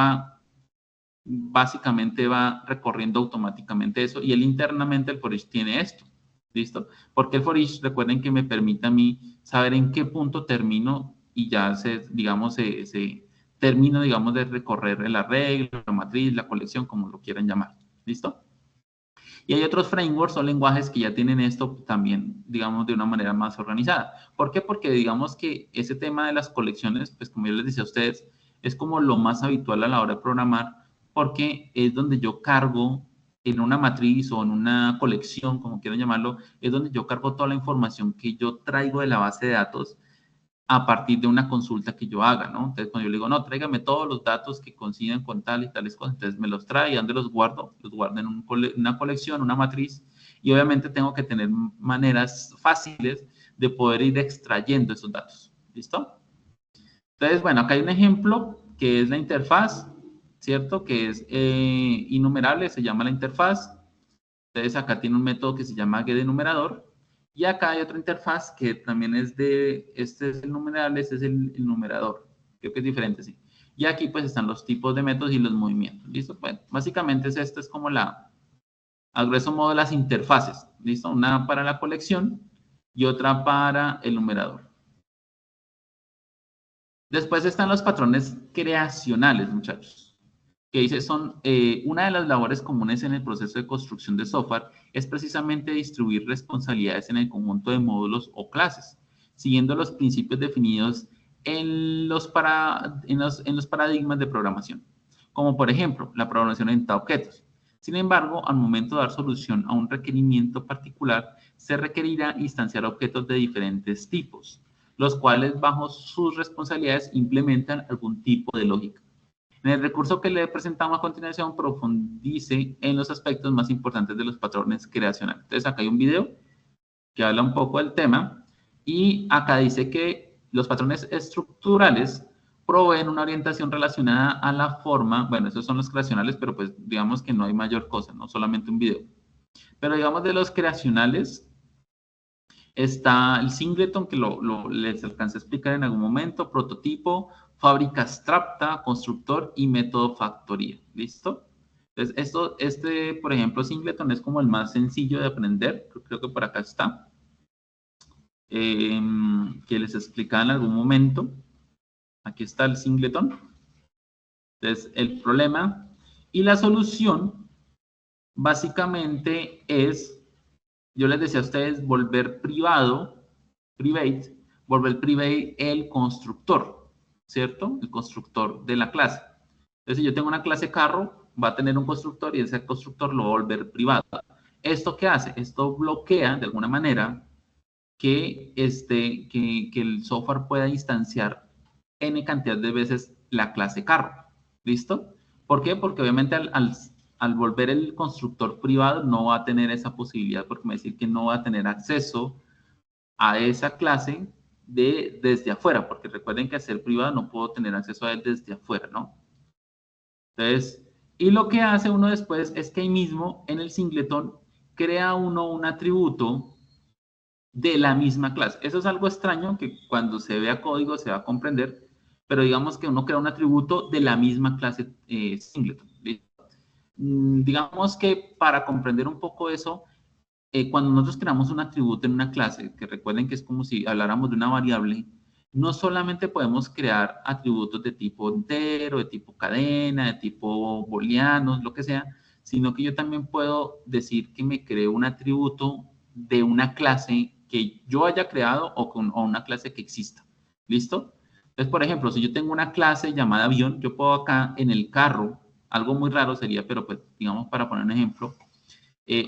A: básicamente va recorriendo automáticamente eso y internamente el for each tiene esto, ¿listo? Porque el for each, recuerden que me permite a mí saber en qué punto termino y ya digamos, termino, digamos, de recorrer el arreglo, la matriz, la colección, como lo quieran llamar, ¿listo? Y hay otros frameworks o lenguajes que ya tienen esto también, digamos, de una manera más organizada. ¿Por qué? Porque digamos que ese tema de las colecciones, pues como yo les decía a ustedes, es como lo más habitual a la hora de programar, porque es donde yo cargo en una matriz o en una colección, como quieran llamarlo, es donde yo cargo toda la información que yo traigo de la base de datos a partir de una consulta que yo haga, ¿no? Entonces, cuando yo le digo, no, tráigame todos los datos que coinciden con tal y tales cosas, entonces me los trae y ¿dónde los guardo? Los guardo en una colección, una matriz, y obviamente tengo que tener maneras fáciles de poder ir extrayendo esos datos. ¿Listo? Entonces, bueno, acá hay un ejemplo que es la interfaz, ¿cierto? Que es innumerable, se llama la interfaz. Entonces, acá tiene un método que se llama getEnumerador. Y acá hay otra interfaz que también es de, este es el numerable, este es el numerador. Creo que es diferente, sí. Y aquí pues están los tipos de métodos y los movimientos. ¿Listo? Bueno, básicamente esta es como a grueso modo, las interfaces. ¿Listo? Una para la colección y otra para el numerador. Después están los patrones creacionales, muchachos, que dice son una de las labores comunes en el proceso de construcción de software es precisamente distribuir responsabilidades en el conjunto de módulos o clases, siguiendo los principios definidos en los paradigmas de programación, como por ejemplo la programación orientada a objetos. Sin embargo, al momento de dar solución a un requerimiento particular, se requerirá instanciar objetos de diferentes tipos, los cuales bajo sus responsabilidades implementan algún tipo de lógica. En el recurso que le presentamos a continuación, profundice en los aspectos más importantes de los patrones creacionales. Entonces, acá hay un video que habla un poco del tema y acá dice que los patrones estructurales proveen una orientación relacionada a la forma, bueno, esos son los creacionales, pero pues digamos que no hay mayor cosa, no solamente un video. Pero digamos de los creacionales, está el singleton, que les alcancé a explicar en algún momento, prototipo, fábrica abstracta, constructor y método factoría. ¿Listo? Entonces, por ejemplo, singleton es como el más sencillo de aprender. Creo que por acá está. Que les explicaba en algún momento. Aquí está el singleton. Entonces, el problema y la solución básicamente es, yo les decía a ustedes, volver private, volver private el constructor, ¿cierto? El constructor de la clase. Entonces, si yo tengo una clase carro, va a tener un constructor y ese constructor lo va a volver privado. ¿Esto qué hace? Esto bloquea de alguna manera que el software pueda instanciar n cantidad de veces la clase carro. ¿Listo? ¿Por qué? Porque obviamente al volver el constructor privado no va a tener esa posibilidad, porque me va a decir que no va a tener acceso a esa clase desde afuera, porque recuerden que al ser privado no puedo tener acceso a él desde afuera, ¿no? Entonces, y lo que hace uno después es que ahí mismo en el singleton crea uno un atributo de la misma clase. Eso es algo extraño que cuando se vea código se va a comprender, pero digamos que uno crea un atributo de la misma clase singleton. Digamos que para comprender un poco eso, cuando nosotros creamos un atributo en una clase, que recuerden que es como si habláramos de una variable, no solamente podemos crear atributos de tipo entero, de tipo cadena, de tipo booleanos, lo que sea, sino que yo también puedo decir que me creo un atributo de una clase que yo haya creado o una clase que exista. ¿Listo? Entonces, por ejemplo, si yo tengo una clase llamada avión, yo puedo acá en el carro, algo muy raro sería, pero pues digamos para poner un ejemplo,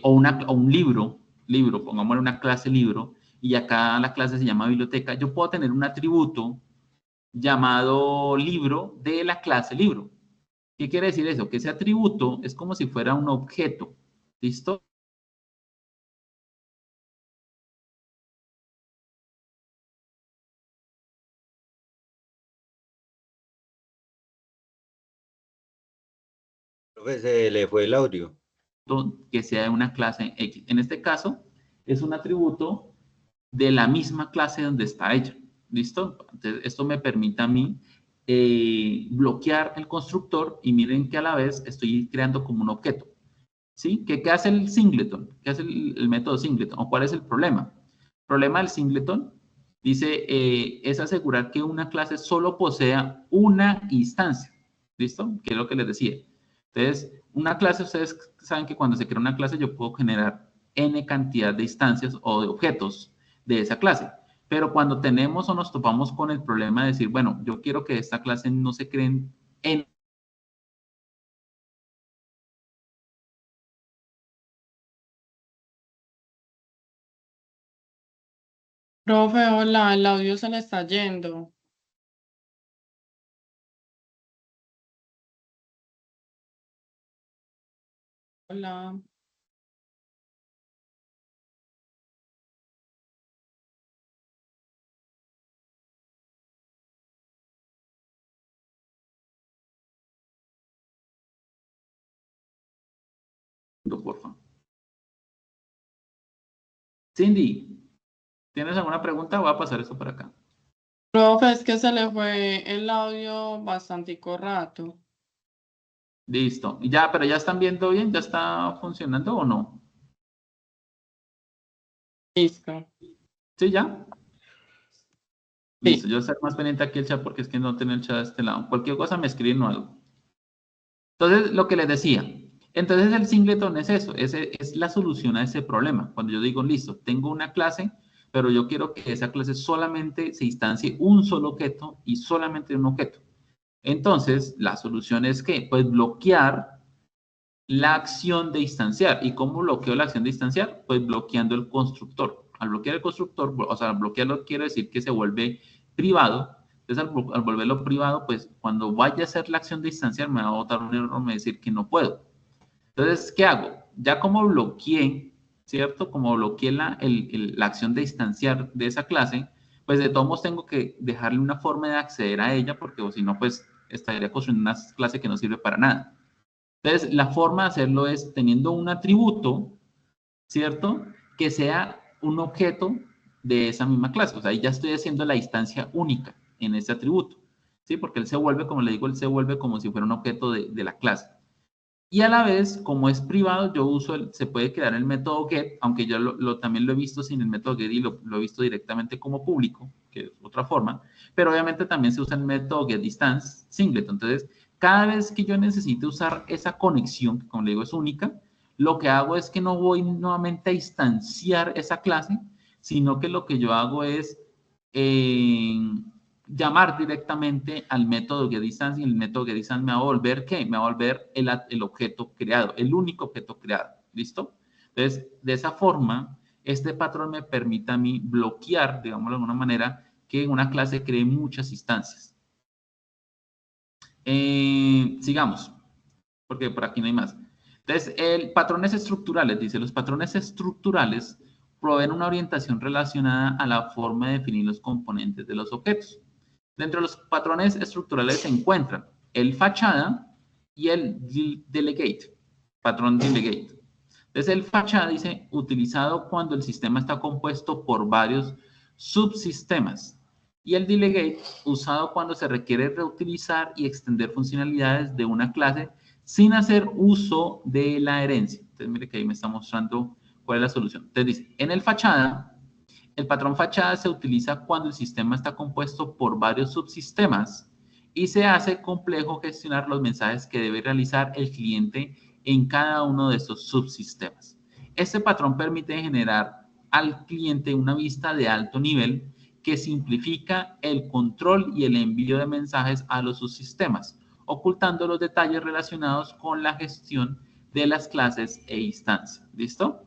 A: o un libro, pongámosle una clase libro, y acá la clase se llama biblioteca, yo puedo tener un atributo llamado libro de la clase libro. ¿Qué quiere decir eso? Que ese atributo es como si fuera un objeto. ¿Listo?
C: Profe, se le fue el audio.
A: Que sea de una clase X. En este caso, es un atributo de la misma clase donde está hecho. ¿Listo? Entonces, esto me permite a mí bloquear el constructor y miren que a la vez estoy creando como un objeto. ¿Sí? ¿Qué hace el singleton? ¿Qué hace el método singleton? ¿O cuál es el problema? El problema del singleton dice es asegurar que una clase solo posea una instancia. ¿Listo? Que es lo que les decía. Entonces, una clase, ustedes saben que cuando se crea una clase yo puedo generar n cantidad de instancias o de objetos de esa clase. Pero cuando tenemos o nos topamos con el problema de decir, bueno, yo quiero que esta clase no se creen n
D: Profe, hola, el audio se le está yendo. Hola.
A: Por favor. Cindy, ¿tienes alguna pregunta? Voy a pasar esto por acá.
D: Profe, es que se le fue el audio bastantico rato.
A: Listo. Ya, pero ya están viendo bien, ¿ya está funcionando o no?
D: Listo.
A: ¿Sí, ya?
D: Sí.
A: Listo, yo voy a estar más pendiente aquí el chat porque es que no tengo el chat de este lado. Cualquier cosa me escriben o algo. Entonces, lo que les decía. Entonces, el singleton es eso, es la solución a ese problema. Cuando yo digo, listo, tengo una clase, pero yo quiero que esa clase solamente se instancie un solo objeto y solamente un objeto. Entonces, la solución es que, pues, bloquear la acción de instanciar. ¿Y cómo bloqueo la acción de instanciar? Pues bloqueando el constructor. Al bloquear el constructor, o sea, bloquearlo quiere decir que se vuelve privado. Entonces, al volverlo privado, pues cuando vaya a hacer la acción de instanciar, me va a botar un error, me va a decir que no puedo. Entonces, ¿qué hago? Ya como bloqueé, ¿cierto? Como bloqueé la acción de instanciar de esa clase, pues de todos modos tengo que dejarle una forma de acceder a ella, porque o si no, pues estaría construyendo una clase que no sirve para nada. Entonces, la forma de hacerlo es teniendo un atributo, ¿cierto? Que sea un objeto de esa misma clase. O sea, ahí ya estoy haciendo la instancia única en ese atributo, ¿sí? Porque él se vuelve, como le digo, él se vuelve como si fuera un objeto de la clase. Y a la vez, como es privado, yo uso, se puede crear el método get, aunque yo también lo he visto sin el método get y lo he visto directamente como público, que es otra forma, pero obviamente también se usa el método get distance singleton. Entonces, cada vez que yo necesite usar esa conexión, que como le digo es única, lo que hago es que no voy nuevamente a instanciar esa clase, sino que lo que yo hago es llamar directamente al método getDistance y el método getDistance me va a volver ¿qué? Me va a volver el objeto creado, el único objeto creado. ¿Listo? Entonces, de esa forma, este patrón me permite a mí bloquear, digamos de alguna manera, que una clase cree muchas instancias. Sigamos, porque por aquí no hay más. Entonces, patrones estructurales, dice, los patrones estructurales proveen una orientación relacionada a la forma de definir los componentes de los objetos. Dentro de los patrones estructurales se encuentran el fachada y el delegate, patrón delegate. Entonces, el fachada dice, utilizado cuando el sistema está compuesto por varios subsistemas. Y el delegate, usado cuando se requiere reutilizar y extender funcionalidades de una clase sin hacer uso de la herencia. Entonces, mire que ahí me está mostrando cuál es la solución. Entonces, dice, en el fachada, el patrón fachada se utiliza cuando el sistema está compuesto por varios subsistemas y se hace complejo gestionar los mensajes que debe realizar el cliente en cada uno de estos subsistemas. Este patrón permite generar al cliente una vista de alto nivel que simplifica el control y el envío de mensajes a los subsistemas, ocultando los detalles relacionados con la gestión de las clases e instancias. ¿Listo?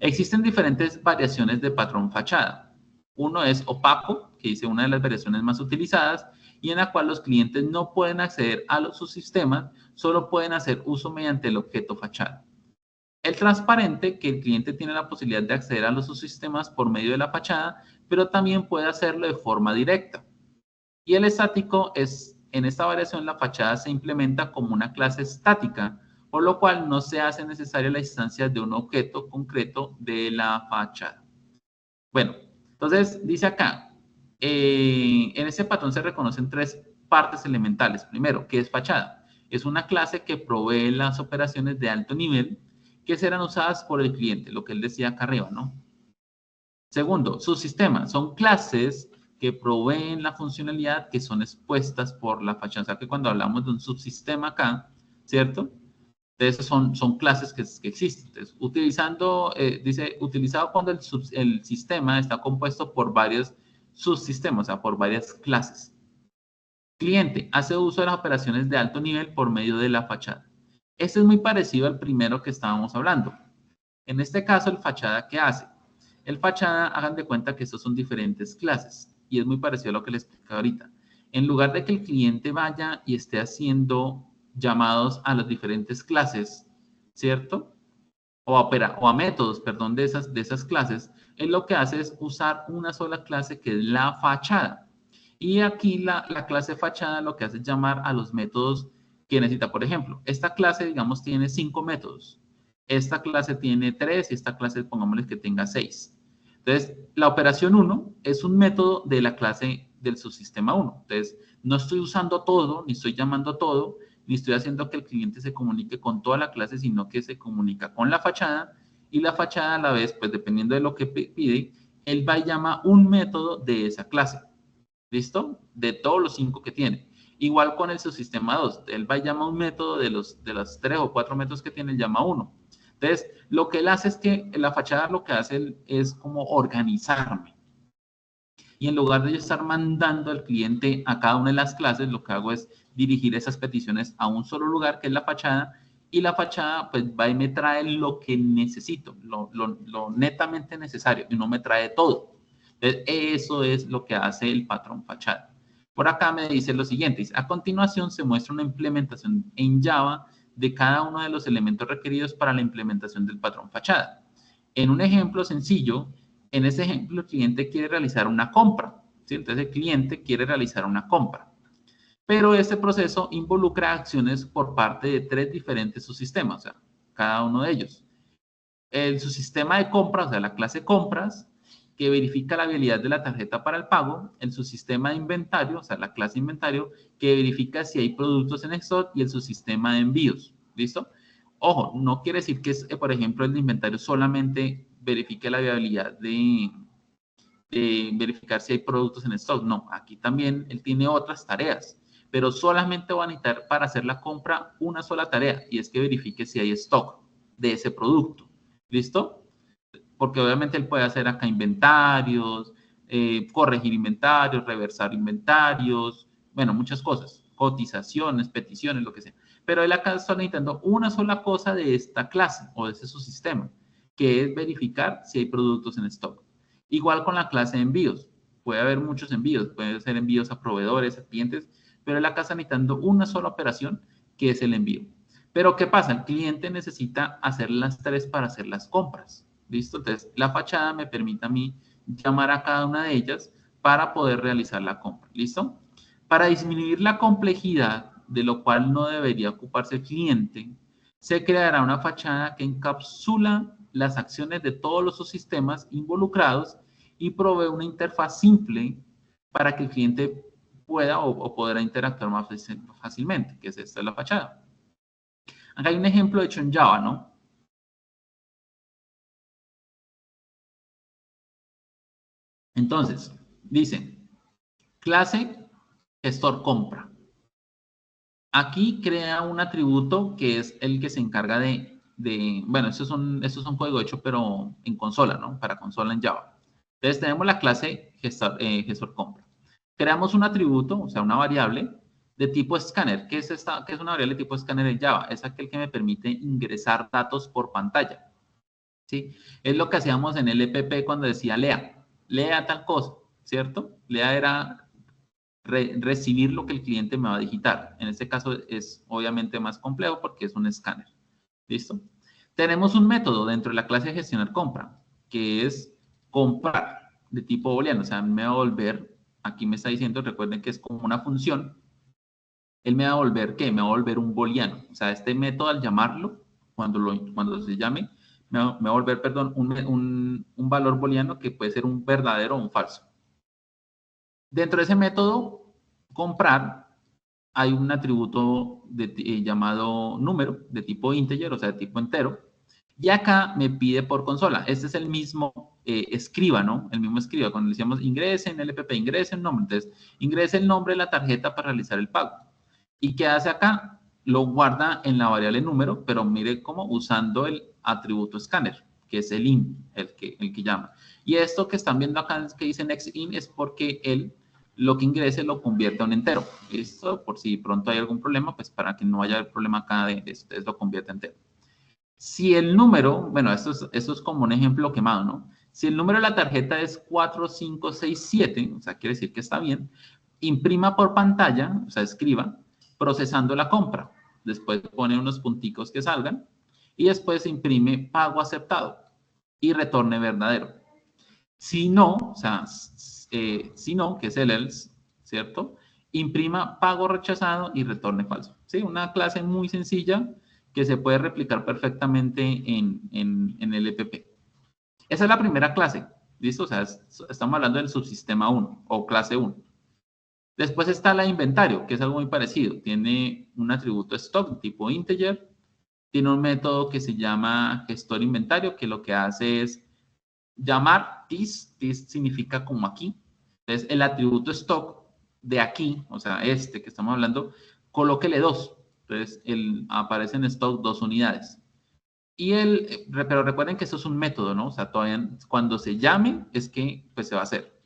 A: Existen diferentes variaciones de patrón fachada. Uno es opaco, que dice una de las variaciones más utilizadas, y en la cual los clientes no pueden acceder a los subsistemas, solo pueden hacer uso mediante el objeto fachada. El transparente, que el cliente tiene la posibilidad de acceder a los subsistemas por medio de la fachada, pero también puede hacerlo de forma directa. Y el estático es, en esta variación, la fachada se implementa como una clase estática, por lo cual no se hace necesaria la instancia de un objeto concreto de la fachada. Bueno, entonces dice acá, en este patrón se reconocen tres partes elementales. Primero, ¿qué es fachada? Es una clase que provee las operaciones de alto nivel que serán usadas por el cliente, lo que él decía acá arriba, ¿no? Segundo, subsistemas son clases que proveen la funcionalidad que son expuestas por la fachada. O sea que cuando hablamos de un subsistema acá, ¿cierto? Entonces son clases que existen. Entonces, dice, utilizado cuando el sistema está compuesto por varios subsistemas, o sea, por varias clases. Cliente hace uso de las operaciones de alto nivel por medio de la fachada. Este es muy parecido al primero que estábamos hablando. En este caso, el fachada, ¿qué hace? El fachada, hagan de cuenta que estos son diferentes clases y es muy parecido a lo que les expliqué ahorita. En lugar de que el cliente vaya y esté haciendo llamados a las diferentes clases, ¿cierto? O a métodos, perdón, de esas clases, él lo que hace es usar una sola clase que es la fachada. Y aquí la clase fachada lo que hace es llamar a los métodos que necesita. Por ejemplo, esta clase, digamos, tiene 5 métodos. Esta clase tiene 3 y esta clase, pongámosle que tenga 6. Entonces, la operación 1 es un método de la clase del subsistema 1. Entonces, no estoy usando todo, ni estoy llamando todo, ni estoy haciendo que el cliente se comunique con toda la clase, sino que se comunica con la fachada y la fachada a la vez, pues dependiendo de lo que pide, él va y llama un método de esa clase. ¿Listo? De todos los 5 que tiene. Igual con el subsistema 2, él va y llama un método de los 3 o 4 métodos que tiene, él llama uno. Entonces, lo que él hace es que la fachada lo que hace es como organizarme. Y en lugar de yo estar mandando al cliente a cada una de las clases, lo que hago es dirigir esas peticiones a un solo lugar, que es la fachada, y la fachada pues va y me trae lo que necesito, lo netamente necesario, y no me trae todo. Entonces, eso es lo que hace el patrón fachada. Por acá me dice lo siguiente, dice, a continuación se muestra una implementación en Java de cada uno de los elementos requeridos para la implementación del patrón fachada. En un ejemplo sencillo, en ese ejemplo el cliente quiere realizar una compra, ¿sí? Entonces el cliente quiere realizar una compra. Pero este proceso involucra acciones por parte de 3 diferentes subsistemas, o sea, cada uno de ellos. El subsistema de compras, o sea, la clase compras, que verifica la viabilidad de la tarjeta para el pago, el subsistema de inventario, o sea, la clase inventario, que verifica si hay productos en stock, y el subsistema de envíos. ¿Listo? Ojo, no quiere decir que, por ejemplo, el de inventario solamente verifique la viabilidad de verificar si hay productos en stock. No, aquí también él tiene otras tareas, pero solamente va a necesitar para hacer la compra una sola tarea, y es que verifique si hay stock de ese producto. ¿Listo? Porque obviamente él puede hacer acá inventarios, corregir inventarios, reversar inventarios, bueno, muchas cosas, cotizaciones, peticiones, lo que sea. Pero él acá está necesitando una sola cosa de esta clase o de ese subsistema, que es verificar si hay productos en stock. Igual con la clase de envíos. Puede haber muchos envíos, puede ser envíos a proveedores, a clientes, pero él acá está necesitando una sola operación, que es el envío. Pero ¿qué pasa? El cliente necesita hacer las 3 para hacer las compras. ¿Listo? Entonces, la fachada me permite a mí llamar a cada una de ellas para poder realizar la compra. ¿Listo? Para disminuir la complejidad, de lo cual no debería ocuparse el cliente, se creará una fachada que encapsula las acciones de todos los subsistemas involucrados y provee una interfaz simple para que el cliente pueda o podrá interactuar más fácilmente, que es esta la fachada. Acá hay un ejemplo hecho en Java, ¿no? Entonces, dice, clase gestor compra. Aquí crea un atributo que es el que se encarga bueno, estos son código hecho, pero en consola, ¿no? Para consola en Java. Entonces, tenemos la clase gestor compra. Creamos un atributo, o sea, una variable de tipo escáner. ¿Qué es una variable de tipo escáner en Java? Es aquel que me permite ingresar datos por pantalla. ¿Sí? Es lo que hacíamos en el EPP cuando decía lea tal cosa, ¿cierto? Lea era recibir lo que el cliente me va a digitar. En este caso es obviamente más complejo porque es un escáner. ¿Listo? Tenemos un método dentro de la clase de gestionar compra, que es comprar de tipo booleano. O sea, me va a volver, aquí me está diciendo, recuerden que es como una función. Él me va a volver, ¿qué? Me va a volver un booleano. O sea, este método al llamarlo, cuando se llame, me va a volver, perdón, un valor booleano que puede ser un verdadero o un falso. Dentro de ese método, comprar, hay un atributo llamado número, de tipo integer, o sea, de tipo entero. Y acá me pide por consola. Este es el mismo escriba, ¿no? El mismo escriba. Cuando le decíamos ingrese en LPP, ingrese el nombre. Entonces, ingrese el nombre de la tarjeta para realizar el pago. ¿Y qué hace acá? Lo guarda en la variable número, pero mire cómo usando el atributo escáner, que es el in, el que llama. Y esto que están viendo acá, que dice next in, es porque él lo que ingrese lo convierte a un entero. Listo, por si pronto hay algún problema, pues para que no haya problema acá de esto, lo convierte a entero. Si el número, bueno, esto es como un ejemplo quemado, ¿no? Si el número de la tarjeta es 4567, o sea, quiere decir que está bien, imprima por pantalla, o sea, escriba, procesando la compra. Después pone unos punticos que salgan y después imprime pago aceptado y retorne verdadero. Si no, o sea, si no, que es el else, ¿cierto? Imprima pago rechazado y retorne falso. ¿Sí? Una clase muy sencilla que se puede replicar perfectamente en el EPP. Esa es la primera clase, ¿listo? O sea, estamos hablando del subsistema 1 o clase 1. Después está la inventario, que es algo muy parecido. Tiene un atributo stock tipo integer. Tiene un método que se llama gestor inventario, que lo que hace es llamar this significa como aquí. Entonces, el atributo stock de aquí, o sea, este que estamos hablando, colóquele 2. Entonces, aparece en stock 2 unidades. Pero recuerden que esto es un método, ¿no? O sea, todavía cuando se llame es que pues se va a hacer.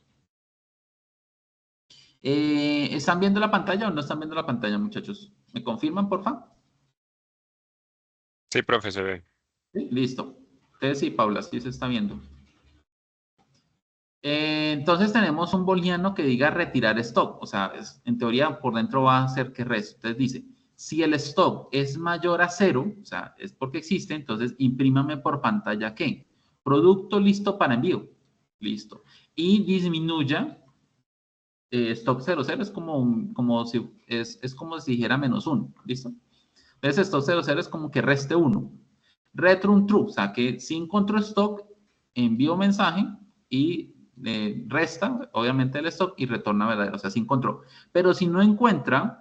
A: ¿Están viendo la pantalla o no están viendo la pantalla, muchachos? ¿Me confirman, por favor?
E: Sí, profe, se ve.
A: ¿Sí? Listo. Entonces sí, Paula, sí se está viendo. Entonces tenemos un booleano que diga retirar stock. O sea, en teoría por dentro va a ser que rest. Entonces dice, si el stock es mayor a 0, o sea, es porque existe, entonces imprímame por pantalla ¿qué? Producto listo para envío. Listo. Y disminuya stock 00 es como si dijera -1. ¿Listo? Entonces stock 00 es como que reste 1. Return true, o sea que si encontró stock, envío mensaje y resta, obviamente, el stock y retorna verdadero, o sea, si encontró. Pero si no encuentra,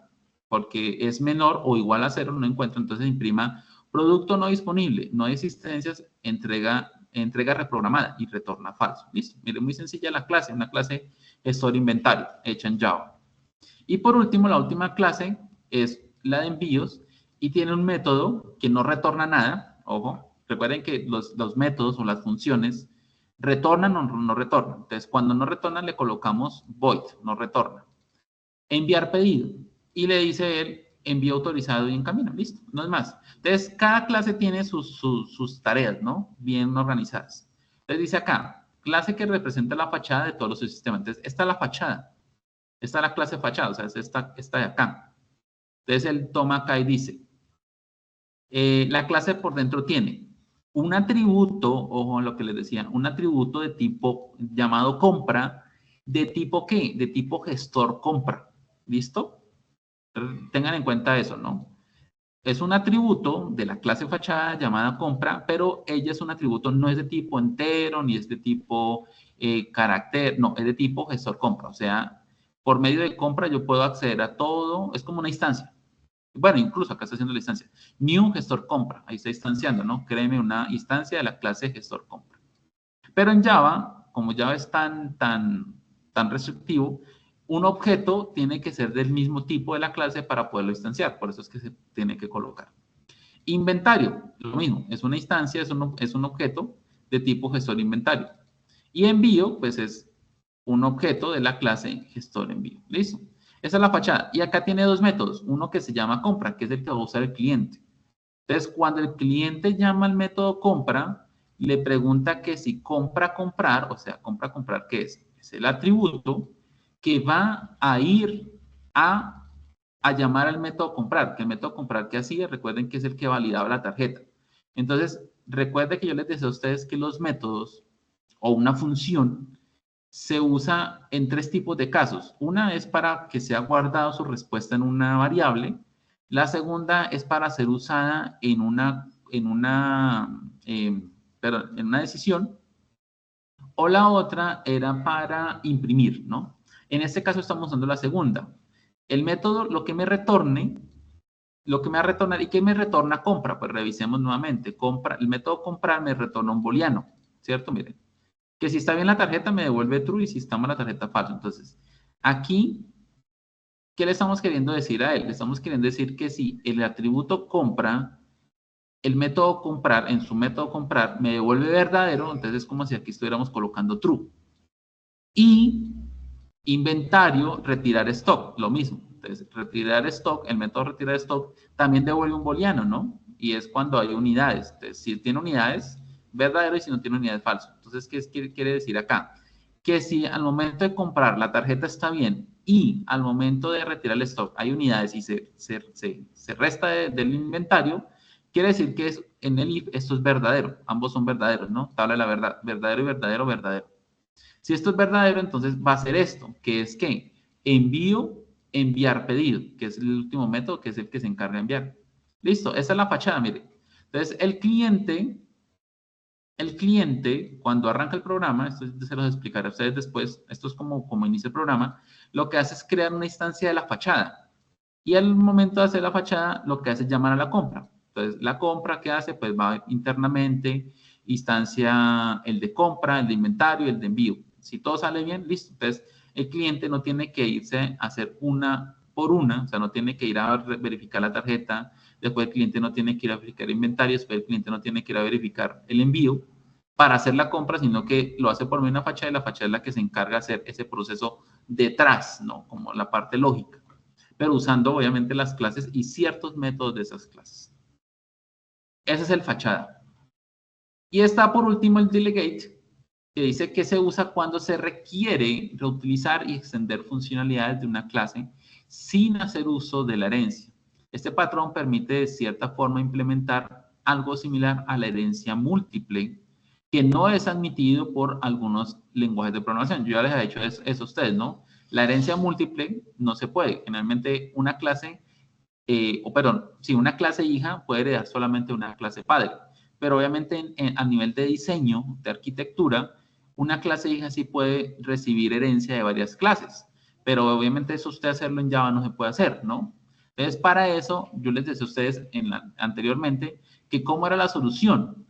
A: porque es menor o igual a 0, no encuentra, entonces imprima producto no disponible, no hay existencias, entrega reprogramada y retorna falso. Listo. Mire, muy sencilla la clase, una clase gestor inventario hecha en Java. Y por último, la última clase es la de envíos y tiene un método que no retorna nada. Ojo, recuerden que los métodos o las funciones retornan o no retornan. Entonces, cuando no retornan, le colocamos void, no retorna. Enviar pedido. Y le dice él, envío autorizado y en camino. Listo, no es más. Entonces, cada clase tiene sus tareas, ¿no? Bien organizadas. Entonces, dice acá, clase que representa la fachada de todos los sistemas. Entonces, esta es la fachada. Esta es la clase fachada, o sea, es esta de acá. Entonces, él toma acá y dice, la clase por dentro tiene un atributo, ojo a lo que les decía, un atributo de tipo llamado compra, ¿de tipo qué? De tipo gestor compra. ¿Listo? Tengan en cuenta eso, ¿no? Es un atributo de la clase fachada llamada compra, pero ella es un atributo, no es de tipo entero, ni es de tipo carácter, no, es de tipo gestor compra. O sea, por medio de compra yo puedo acceder a todo, es como una instancia. Bueno, incluso acá está haciendo la instancia. New gestor compra, ahí está instanciando, ¿no? Créeme una instancia de la clase gestor compra. Pero en Java, como Java es tan restrictivo, un objeto tiene que ser del mismo tipo de la clase para poderlo instanciar. Por eso es que se tiene que colocar. Inventario, lo mismo. Es una instancia, es un objeto de tipo gestor inventario. Y envío, pues es un objeto de la clase gestor envío. ¿Listo? Esa es la fachada. Y acá tiene dos métodos. Uno que se llama compra, que es el que va a usar el cliente. Entonces, cuando el cliente llama al método compra, le pregunta que si compra comprar, o sea, compra comprar, ¿qué es? Es el atributo que va a ir a llamar al método comprar, que el método comprar que hacía, recuerden que es el que validaba la tarjeta. Entonces, recuerden que yo les decía a ustedes que los métodos o una función se usa en tres tipos de casos. Una es para que sea guardado su respuesta en una variable. La segunda es para ser usada en una decisión. O la otra era para imprimir, ¿no? En este caso estamos usando la segunda. El método, lo que me retorne, lo que me va a retornar, ¿y qué me retorna compra? Pues revisemos nuevamente. El método comprar me retorna un booleano, ¿cierto? Miren. Que si está bien la tarjeta me devuelve true y si está mal la tarjeta falso. Entonces, aquí, ¿qué le estamos queriendo decir a él? Le estamos queriendo decir que si el atributo compra, el método comprar, en su método comprar, me devuelve verdadero, entonces es como si aquí estuviéramos colocando true. Y inventario, retirar stock, lo mismo. Entonces, retirar stock, el método retirar stock también devuelve un booleano, ¿no? Y es cuando hay unidades. Entonces, si tiene unidades, verdadero, y si no tiene unidad es falso. Entonces, ¿qué quiere decir acá? Que si al momento de comprar la tarjeta está bien y al momento de retirar el stock hay unidades y se resta del inventario, quiere decir que en el if esto es verdadero. Ambos son verdaderos, ¿no? Tabla de la verdad. Verdadero y verdadero, verdadero. Si esto es verdadero, entonces va a ser esto, que es que enviar pedido, que es el último método, que es el que se encarga de enviar. Listo, esa es la fachada, mire. Entonces, el cliente, cuando arranca el programa, esto se los explicaré a ustedes después, esto es como inicia el programa, lo que hace es crear una instancia de la fachada. Y al momento de hacer la fachada, lo que hace es llamar a la compra. Entonces, la compra, ¿qué hace? Pues va internamente, instancia el de compra, el de inventario, el de envío. Si todo sale bien, listo. Entonces, el cliente no tiene que irse a hacer una por una, o sea, no tiene que ir a verificar la tarjeta, después el cliente no tiene que ir a verificar el inventario, después el cliente no tiene que ir a verificar el envío para hacer la compra, sino que lo hace por medio de una fachada y la fachada es la que se encarga de hacer ese proceso detrás, ¿no? Como la parte lógica, pero usando obviamente las clases y ciertos métodos de esas clases. Ese es el fachada. Y está por último el delegate, que dice que se usa cuando se requiere reutilizar y extender funcionalidades de una clase sin hacer uso de la herencia. Este patrón permite de cierta forma implementar algo similar a la herencia múltiple, que no es admitido por algunos lenguajes de programación. Yo ya les he dicho eso a ustedes, ¿no? La herencia múltiple no se puede. Generalmente una clase, una clase hija puede heredar solamente una clase padre. Pero obviamente a nivel de diseño, de arquitectura, una clase hija sí puede recibir herencia de varias clases. Pero obviamente eso usted hacerlo en Java no se puede hacer, ¿no? Entonces, para eso, yo les decía a ustedes anteriormente que cómo era la solución.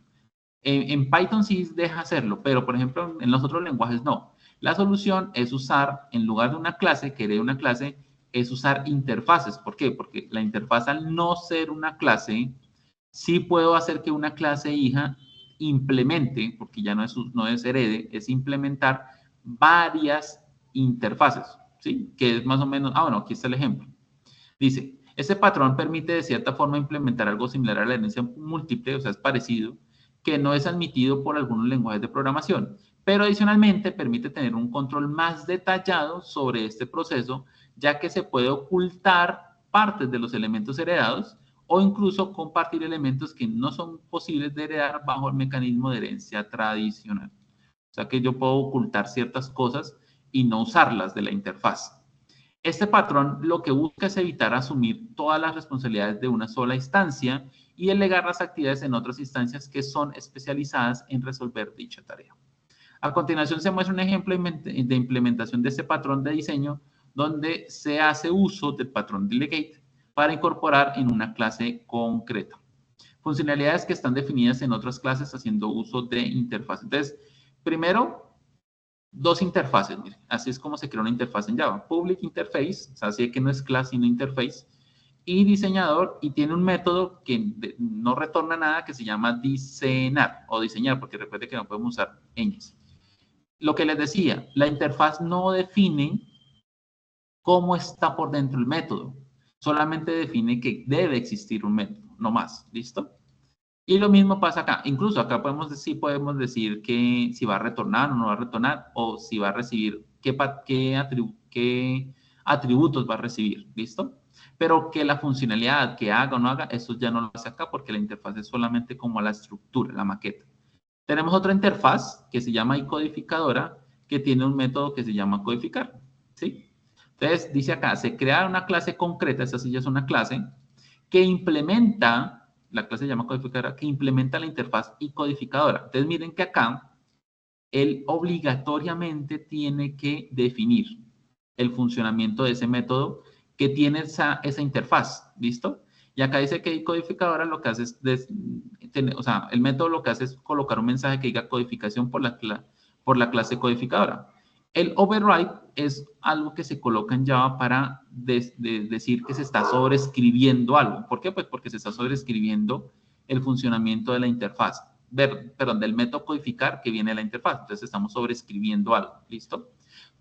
A: En Python sí deja hacerlo, pero por ejemplo en los otros lenguajes no. La solución es usar, en lugar de una clase, que herede una clase, es usar interfaces. ¿Por qué? Porque la interfaz, al no ser una clase, sí puedo hacer que una clase hija implemente, porque ya no es herede, es implementar varias interfaces, ¿sí? Que es más o menos, bueno, aquí está el ejemplo. Dice, este patrón permite de cierta forma implementar algo similar a la herencia múltiple, o sea, es parecido, que no es admitido por algunos lenguajes de programación, pero adicionalmente permite tener un control más detallado sobre este proceso, ya que se puede ocultar partes de los elementos heredados o incluso compartir elementos que no son posibles de heredar bajo el mecanismo de herencia tradicional. O sea que yo puedo ocultar ciertas cosas y no usarlas de la interfaz. Este patrón lo que busca es evitar asumir todas las responsabilidades de una sola instancia y delegar las actividades en otras instancias que son especializadas en resolver dicha tarea. A continuación se muestra un ejemplo de implementación de este patrón de diseño donde se hace uso del patrón delegate para incorporar en una clase concreta funcionalidades que están definidas en otras clases haciendo uso de interfaz. Entonces, primero, dos interfaces, mire, así es como se crea una interfaz en Java. Public interface, o sea, así que no es clase sino interface, y diseñador, y tiene un método que no retorna nada que se llama diseñar o diseñar, porque recuerde que no podemos usar ñes. Lo que les decía, la interfaz no define cómo está por dentro el método, solamente define que debe existir un método, no más, ¿listo? Y lo mismo pasa acá. Incluso acá podemos decir que si va a retornar o no va a retornar, o si va a recibir, qué atributos va a recibir, ¿listo? Pero que la funcionalidad que haga o no haga, eso ya no lo hace acá porque la interfaz es solamente como la estructura, la maqueta. Tenemos otra interfaz que se llama iCodificadora, que tiene un método que se llama codificar, ¿sí? Entonces, dice acá, se crea una clase concreta, esa sí ya es una clase, que implementa, la clase se llama codificadora, que implementa la interfaz iCodificadora. Entonces, miren que acá, él obligatoriamente tiene que definir el funcionamiento de ese método que tiene esa interfaz, ¿listo? Y acá dice que iCodificadora lo que hace es, el método lo que hace es colocar un mensaje que diga codificación por la clase codificadora. El override es algo que se coloca en Java para decir que se está sobreescribiendo algo. ¿Por qué? Pues porque se está sobreescribiendo el funcionamiento de la interfaz. Del método codificar que viene de la interfaz. Entonces estamos sobreescribiendo algo. ¿Listo?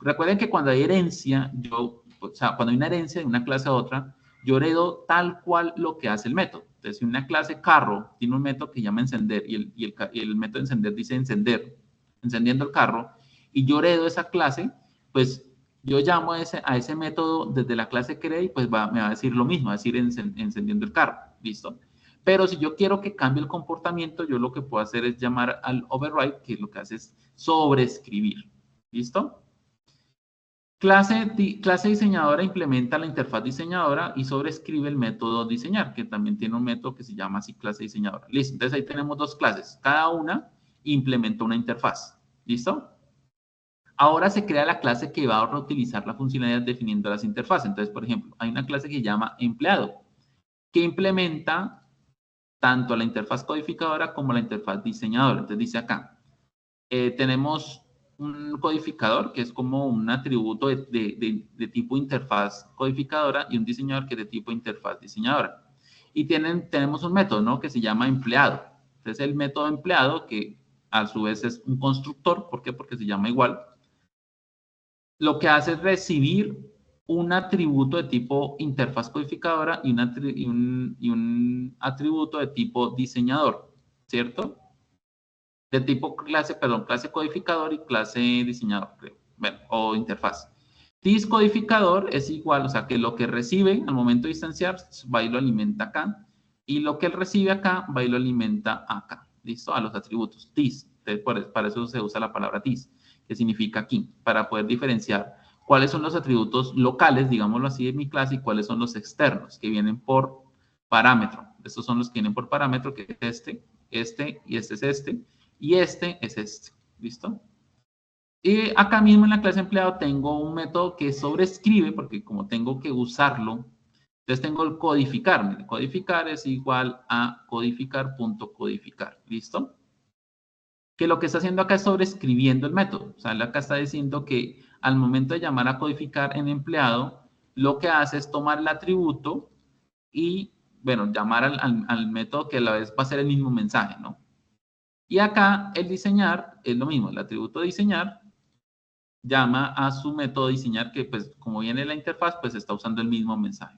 A: Recuerden que cuando hay herencia, cuando hay una herencia de una clase a otra, yo heredo tal cual lo que hace el método. Entonces, si una clase carro tiene un método que llama encender y el método encender dice encender, encendiendo el carro, y yo heredo esa clase, pues yo llamo a ese método desde la clase que heredé y pues me va a decir lo mismo, va a decir encendiendo el carro, ¿listo? Pero si yo quiero que cambie el comportamiento, yo lo que puedo hacer es llamar al override, que lo que hace es sobreescribir, ¿listo? Clase diseñadora implementa la interfaz diseñadora y sobrescribe el método diseñar, que también tiene un método que se llama así clase diseñadora. Listo, entonces ahí tenemos dos clases. Cada una implementa una interfaz. ¿Listo? Ahora se crea la clase que va a reutilizar la funcionalidad definiendo las interfaces. Entonces, por ejemplo, hay una clase que se llama empleado, que implementa tanto la interfaz codificadora como la interfaz diseñadora. Entonces dice acá, tenemos un codificador que es como un atributo de tipo interfaz codificadora y un diseñador que es de tipo interfaz diseñadora. Y tenemos un método, ¿no? Que se llama empleado. Entonces el método empleado, que a su vez es un constructor, ¿por qué? Porque se llama igual. Lo que hace es recibir un atributo de tipo interfaz codificadora y un atributo de tipo diseñador, ¿cierto? De tipo clase codificador y clase diseñador, creo. Bueno, o interfaz. Codificador es igual, o sea, que lo que recibe al momento de instanciar va y lo alimenta acá, y lo que él recibe acá va y lo alimenta acá, ¿listo? A los atributos, this. Entonces, para eso se usa la palabra this, que significa aquí, para poder diferenciar cuáles son los atributos locales, digámoslo así, de mi clase, y cuáles son los externos, que vienen por parámetro. Estos son los que vienen por parámetro, que es este, y este es este, y este es este, ¿listo? Y acá mismo en la clase empleado tengo un método que sobrescribe, porque como tengo que usarlo, entonces tengo el codificar. Mire, codificar es igual a codificar.codificar, ¿listo? Que lo que está haciendo acá es sobrescribiendo el método. O sea, él acá está diciendo que al momento de llamar a codificar en empleado, lo que hace es tomar el atributo y, bueno, llamar al método que a la vez va a ser el mismo mensaje, ¿no? Y acá el diseñar es lo mismo, el atributo diseñar llama a su método diseñar que pues como viene la interfaz pues está usando el mismo mensaje.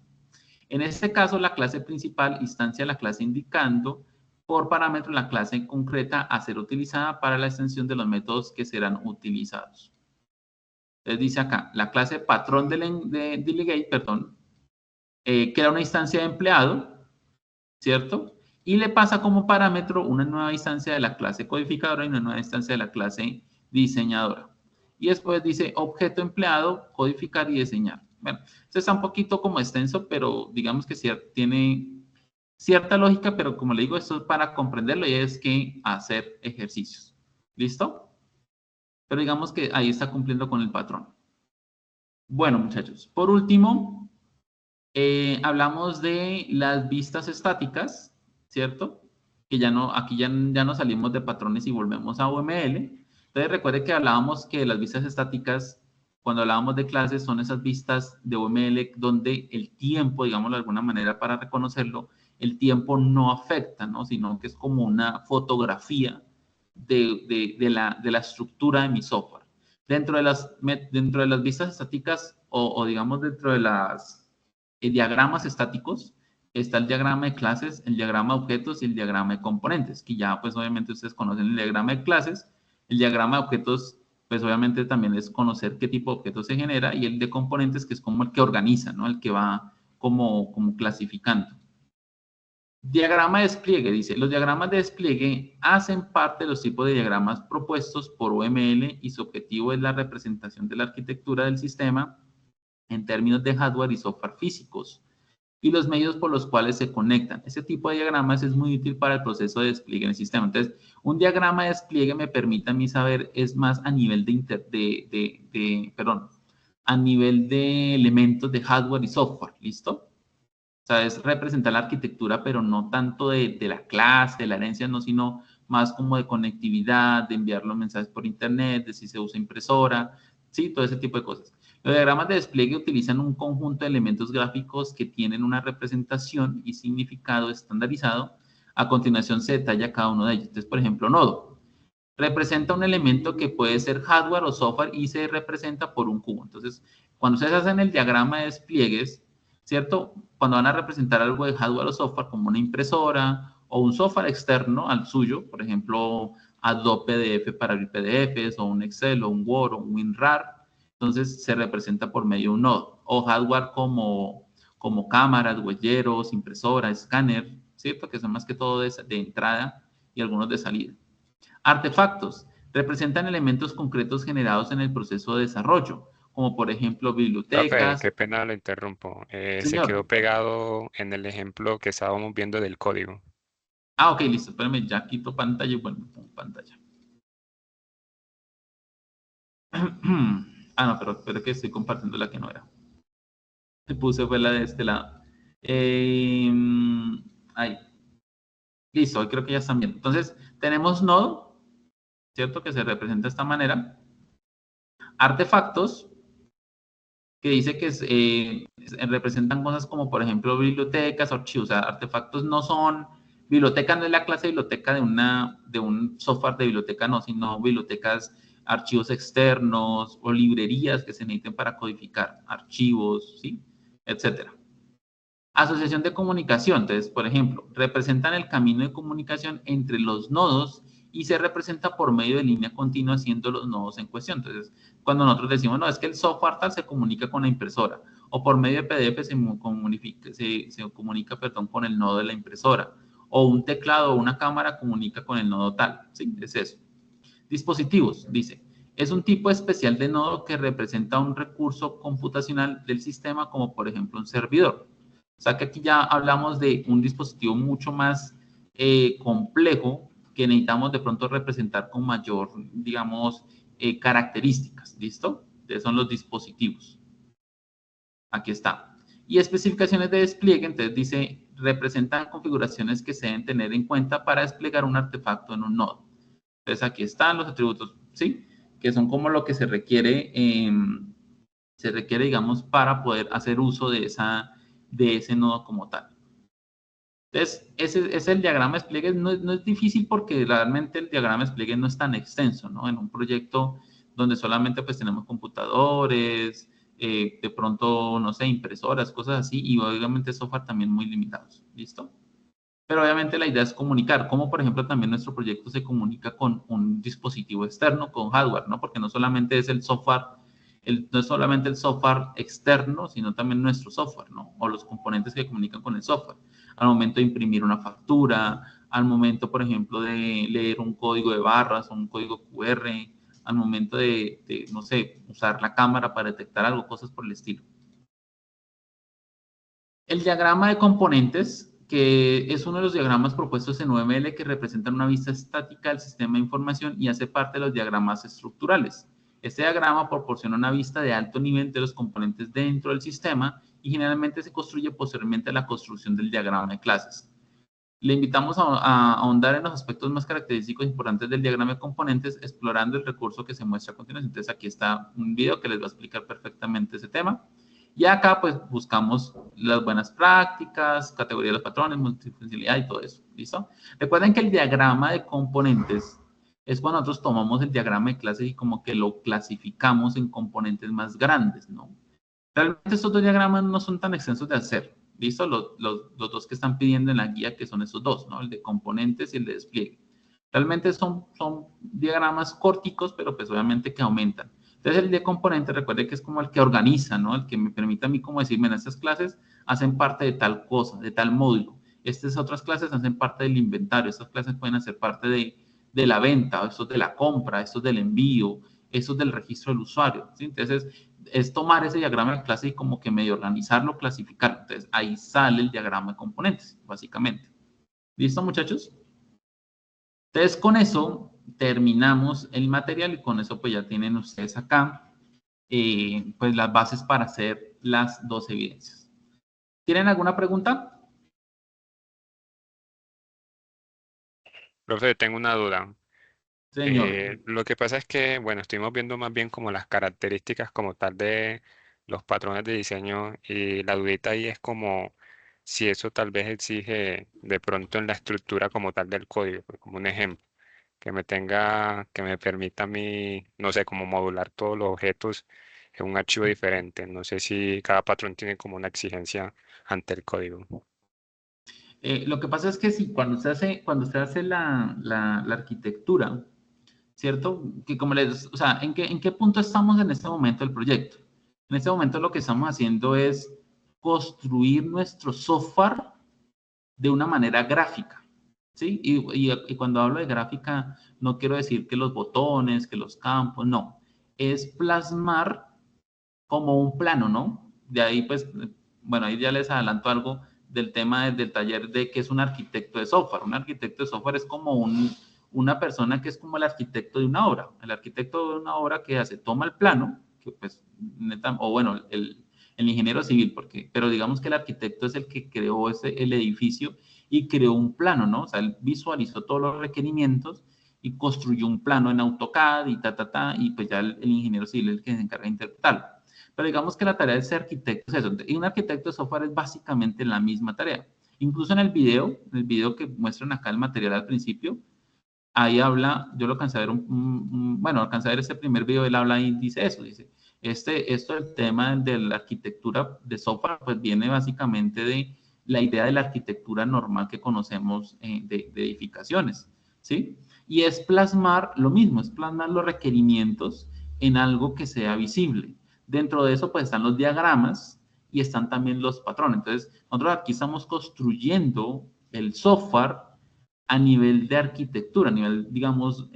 A: En este caso la clase principal instancia la clase indicando por parámetro la clase concreta a ser utilizada para la extensión de los métodos que serán utilizados. Entonces dice acá, la clase patrón de delegate, crea una instancia de empleado, ¿cierto? Y le pasa como parámetro una nueva instancia de la clase codificadora y una nueva instancia de la clase diseñadora. Y después dice objeto empleado, codificar y diseñar. Bueno, esto está un poquito como extenso, pero digamos que tiene cierta lógica, pero como le digo, esto es para comprenderlo y es que hacer ejercicios. ¿Listo? Pero digamos que ahí está cumpliendo con el patrón. Bueno, muchachos, por último, hablamos de las vistas estáticas, ¿cierto? Que aquí ya no salimos de patrones y volvemos a UML. Entonces recuerde que hablábamos que las vistas estáticas, cuando hablábamos de clases, son esas vistas de UML donde el tiempo, digámoslo de alguna manera para reconocerlo, el tiempo no afecta, ¿no? Sino que es como una fotografía de la estructura de mi software. Dentro de las vistas estáticas o digamos dentro de las diagramas estáticos, está el diagrama de clases, el diagrama de objetos y el diagrama de componentes, que ya pues obviamente ustedes conocen el diagrama de clases, el diagrama de objetos pues obviamente también es conocer qué tipo de objetos se genera y el de componentes que es como el que organiza, ¿no? El que va como clasificando. Diagrama de despliegue, dice, los diagramas de despliegue hacen parte de los tipos de diagramas propuestos por UML y su objetivo es la representación de la arquitectura del sistema en términos de hardware y software físicos y los medios por los cuales se conectan. Este tipo de diagramas es muy útil para el proceso de despliegue en el sistema. Entonces, un diagrama de despliegue me permite a mí saber, es más a nivel a nivel de elementos de hardware y software, ¿listo? O sea, es representar la arquitectura, pero no tanto de la clase, de la herencia, no, sino más como de conectividad, de enviar los mensajes por internet, de si se usa impresora, sí, todo ese tipo de cosas. Los diagramas de despliegue utilizan un conjunto de elementos gráficos que tienen una representación y significado estandarizado. A continuación se detalla cada uno de ellos. Entonces, por ejemplo, nodo representa un elemento que puede ser hardware o software y se representa por un cubo. Entonces, cuando ustedes hacen el diagrama de despliegues, ¿cierto? Cuando van a representar algo de hardware o software como una impresora o un software externo al suyo, por ejemplo, Adobe PDF para abrir PDFs o un Excel o un Word o un WinRAR, entonces se representa por medio de un nodo o hardware como cámaras, huelleros, impresora, escáner, ¿cierto? Que son más que todo de entrada y algunos de salida. Artefactos representan elementos concretos generados en el proceso de desarrollo, como por ejemplo
E: Profe,
A: bibliotecas.
E: qué pena lo interrumpo. Se
A: Señor.
E: quedó pegado en el ejemplo que estábamos viendo del código.
A: Ah, ok, listo. Espérame, ya quito pantalla y bueno, pongo pantalla. Ah, no, pero espero que estoy compartiendo la que no era. Se puse fue la de este lado. Ahí. Listo, creo que ya están bien. Entonces, tenemos nodo, ¿cierto? Que se representa de esta manera. Artefactos, que dice que representan cosas como, por ejemplo, bibliotecas, archivos. O sea, artefactos no son... Biblioteca no es la clase de biblioteca de un software de biblioteca, no, sino bibliotecas, archivos externos o librerías que se necesiten para codificar archivos, ¿sí? Etcétera. Asociación de comunicación, entonces, por ejemplo, representan el camino de comunicación entre los nodos y se representa por medio de línea continua siendo los nodos en cuestión. Entonces, cuando nosotros decimos, no, es que el software tal se comunica con la impresora o por medio de PDF se comunica, perdón, con el nodo de la impresora o un teclado o una cámara comunica con el nodo tal. Sí, es eso. Dispositivos, dice, es un tipo especial de nodo que representa un recurso computacional del sistema como por ejemplo un servidor. O sea que aquí ya hablamos de un dispositivo mucho más complejo que necesitamos de pronto representar con mayor, digamos, características. ¿Listo? Entonces son los dispositivos. Aquí está. Y especificaciones de despliegue, entonces dice, representan configuraciones que se deben tener en cuenta para desplegar un artefacto en un nodo. Entonces aquí están los atributos, ¿sí? Que son como lo que se requiere, digamos, para poder hacer uso de ese nodo como tal. Entonces, ese es el diagrama de despliegue. No es difícil porque realmente el diagrama de despliegue no es tan extenso, ¿no? En un proyecto donde solamente pues tenemos computadores, de pronto, no sé, impresoras, cosas así, y obviamente software también muy limitados, ¿listo? Pero obviamente la idea es comunicar, como por ejemplo también nuestro proyecto se comunica con un dispositivo externo, con hardware, ¿no? Porque no solamente es el software, no es solamente el software externo, sino también nuestro software, ¿no? O los componentes que comunican con el software. Al momento de imprimir una factura, al momento, por ejemplo, de leer un código de barras o un código QR, al momento de no sé, usar la cámara para detectar algo, cosas por el estilo. El diagrama de componentes, que es uno de los diagramas propuestos en UML que representan una vista estática del sistema de información y hace parte de los diagramas estructurales. Este diagrama proporciona una vista de alto nivel de los componentes dentro del sistema y generalmente se construye posteriormente a la construcción del diagrama de clases. Le invitamos a ahondar en los aspectos más característicos e importantes del diagrama de componentes, explorando el recurso que se muestra a continuación. Entonces, aquí está un video que les va a explicar perfectamente ese tema. Y acá, pues, buscamos las buenas prácticas, categoría de los patrones, multifuncionalidad y todo eso. ¿Listo? Recuerden que el diagrama de componentes es cuando nosotros tomamos el diagrama de clases y como que lo clasificamos en componentes más grandes, ¿no? Realmente estos dos diagramas no son tan extensos de hacer. ¿Listo? Los dos que están pidiendo en la guía, que son estos dos, ¿no? El de componentes y el de despliegue. Realmente son diagramas corticos, pero pues obviamente que aumentan. Entonces el de componentes, recuerde que es como el que organiza, ¿no? El que me permite a mí como decirme, en estas clases hacen parte de tal cosa, de tal módulo. Estas otras clases hacen parte del inventario. Estas clases pueden hacer parte de la venta, estos de la compra, estos del envío, estos del registro del usuario. ¿Sí? Entonces, es tomar ese diagrama de clase y como que medio organizarlo, clasificarlo. Entonces, ahí sale el diagrama de componentes, básicamente. ¿Listo, muchachos? Entonces, con eso terminamos el material y con eso pues ya tienen ustedes acá pues las bases para hacer las dos evidencias. ¿Tienen alguna pregunta?
E: Profe, tengo una duda.
A: Señor.
E: Lo que pasa es que, bueno, estuvimos viendo más bien como las características como tal de los patrones de diseño y la dudita ahí es como si eso tal vez exige de pronto en la estructura como tal del código, pues, como un ejemplo, que me permita a mí, no sé, como modular todos los objetos en un archivo diferente. No sé si cada patrón tiene como una exigencia ante el código.
A: Lo que pasa es que sí, cuando usted hace la arquitectura, ¿cierto? Que como les, o sea, en qué punto estamos en este momento del proyecto? En este momento lo que estamos haciendo es construir nuestro software de una manera gráfica, ¿sí? Y cuando hablo de gráfica, no quiero decir que los botones, que los campos, no. Es plasmar como un plano, ¿no? De ahí, pues, bueno, ahí ya les adelanto algo del tema del taller de que es un arquitecto de software. Un arquitecto de software es como una persona que es como el arquitecto de una obra. El arquitecto de una obra que hace, toma el plano, que pues, neta, o bueno, el ingeniero civil, pero digamos que el arquitecto es el que creó el edificio y creó un plano, ¿no? O sea, él visualizó todos los requerimientos y construyó un plano en AutoCAD y y pues ya el ingeniero civil es el que se encarga de interpretarlo. Pero digamos que la tarea de ese arquitecto es eso. Y un arquitecto de software es básicamente la misma tarea. Incluso en el video que muestran acá el material al principio, ahí habla, yo lo alcancé a ver, bueno, alcancé a ver ese primer video, él habla y dice eso, dice, esto del tema de la arquitectura de software, pues viene básicamente de la idea de la arquitectura normal que conocemos de edificaciones, ¿sí? Y es plasmar lo mismo, es plasmar los requerimientos en algo que sea visible. Dentro de eso, pues están los diagramas y están también los patrones. Entonces, nosotros aquí estamos construyendo el software a nivel de arquitectura, a nivel, digamos,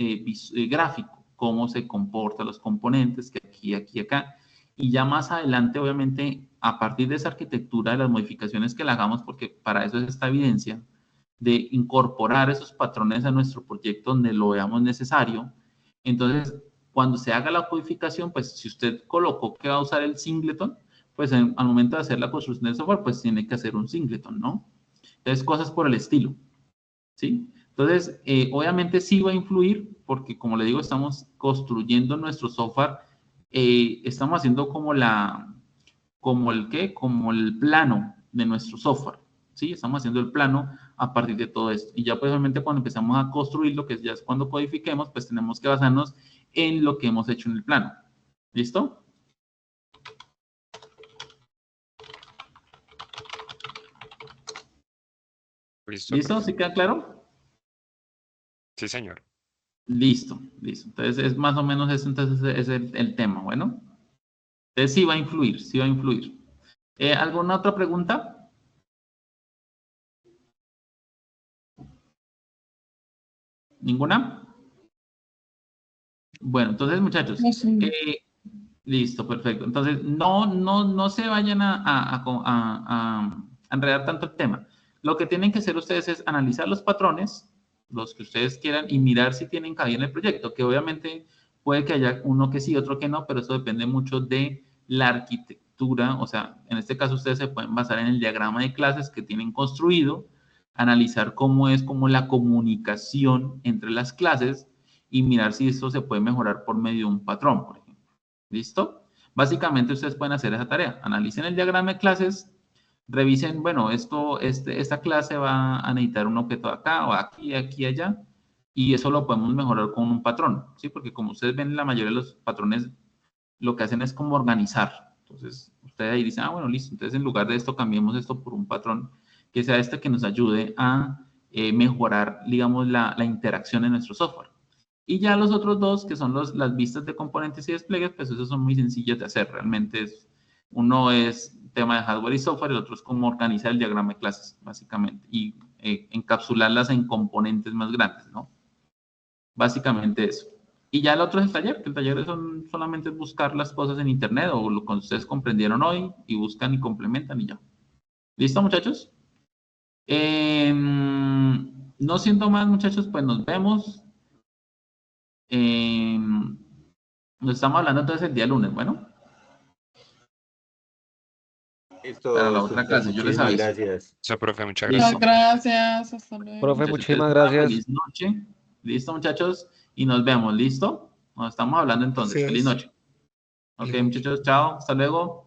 A: gráfico, cómo se comportan los componentes, que aquí, acá. Y ya más adelante, obviamente, a partir de esa arquitectura, de las modificaciones que le hagamos, porque para eso es esta evidencia, de incorporar esos patrones a nuestro proyecto donde lo veamos necesario. Entonces, cuando se haga la codificación, pues si usted colocó que va a usar el singleton, pues al momento de hacer la construcción del software, pues tiene que hacer un singleton, ¿no? Entonces, cosas por el estilo. ¿Sí? Entonces, obviamente sí va a influir porque, como le digo, estamos construyendo nuestro software, estamos haciendo como como el plano de nuestro software, ¿sí? Estamos haciendo el plano a partir de todo esto. Y ya, pues, obviamente, cuando empezamos a construir lo que ya es cuando codifiquemos, pues tenemos que basarnos en lo que hemos hecho en el plano. ¿Listo?
E: ¿Listo,
A: ¿Listo?
E: profe?
A: ¿Sí queda claro?
E: Sí, señor.
A: Listo, listo. Entonces, es más o menos eso, entonces es el tema, bueno. Entonces, sí va a influir, sí va a influir. ¿Alguna otra pregunta? ¿Ninguna? Bueno, entonces, muchachos,
D: No sé.
A: listo, perfecto. Entonces, no se vayan a enredar tanto el tema. Lo que tienen que hacer ustedes es analizar los patrones, los que ustedes quieran, y mirar si tienen cabida en el proyecto, que obviamente puede que haya uno que sí, otro que no, pero eso depende mucho de la arquitectura. O sea, en este caso ustedes se pueden basar en el diagrama de clases que tienen construido, analizar cómo es como la comunicación entre las clases y mirar si esto se puede mejorar por medio de un patrón, por ejemplo. ¿Listo? Básicamente ustedes pueden hacer esa tarea. Analicen el diagrama de clases, revisen, bueno, esta clase va a necesitar un objeto acá o aquí, aquí, allá, y eso lo podemos mejorar con un patrón, ¿sí? Porque como ustedes ven, la mayoría de los patrones lo que hacen es como organizar. Entonces, ustedes ahí dicen, bueno, listo, entonces en lugar de esto cambiemos esto por un patrón que sea este que nos ayude a mejorar, digamos, la interacción en nuestro software. Y ya los otros dos, que son las vistas de componentes y despliegues, pues esos son muy sencillos de hacer. Realmente uno es tema de hardware y software, el otro es cómo organizar el diagrama de clases, básicamente, y encapsularlas en componentes más grandes, ¿no? Básicamente eso. Y ya el otro es el taller, que el taller solamente es buscar las cosas en internet o lo que ustedes comprendieron hoy y buscan y complementan y ya. ¿Listo, muchachos? No siento más, muchachos, pues nos vemos. Nos estamos hablando entonces el día lunes, bueno, para la
C: Listo,
A: otra
C: súper,
A: clase, yo les
C: muchísimas
A: aviso.
C: gracias.
E: Eso, profe, muchas
A: Listo.
D: Muchas
E: gracias.
D: gracias. Hasta luego.
B: Profe,
A: Muchachos, entonces,
B: muchísimas
A: una
B: gracias.
A: feliz noche. Listo, muchachos, y nos vemos, ¿listo? Nos estamos hablando entonces. Feliz
F: Gracias.
A: noche. Ok, muchachos, chao, hasta luego.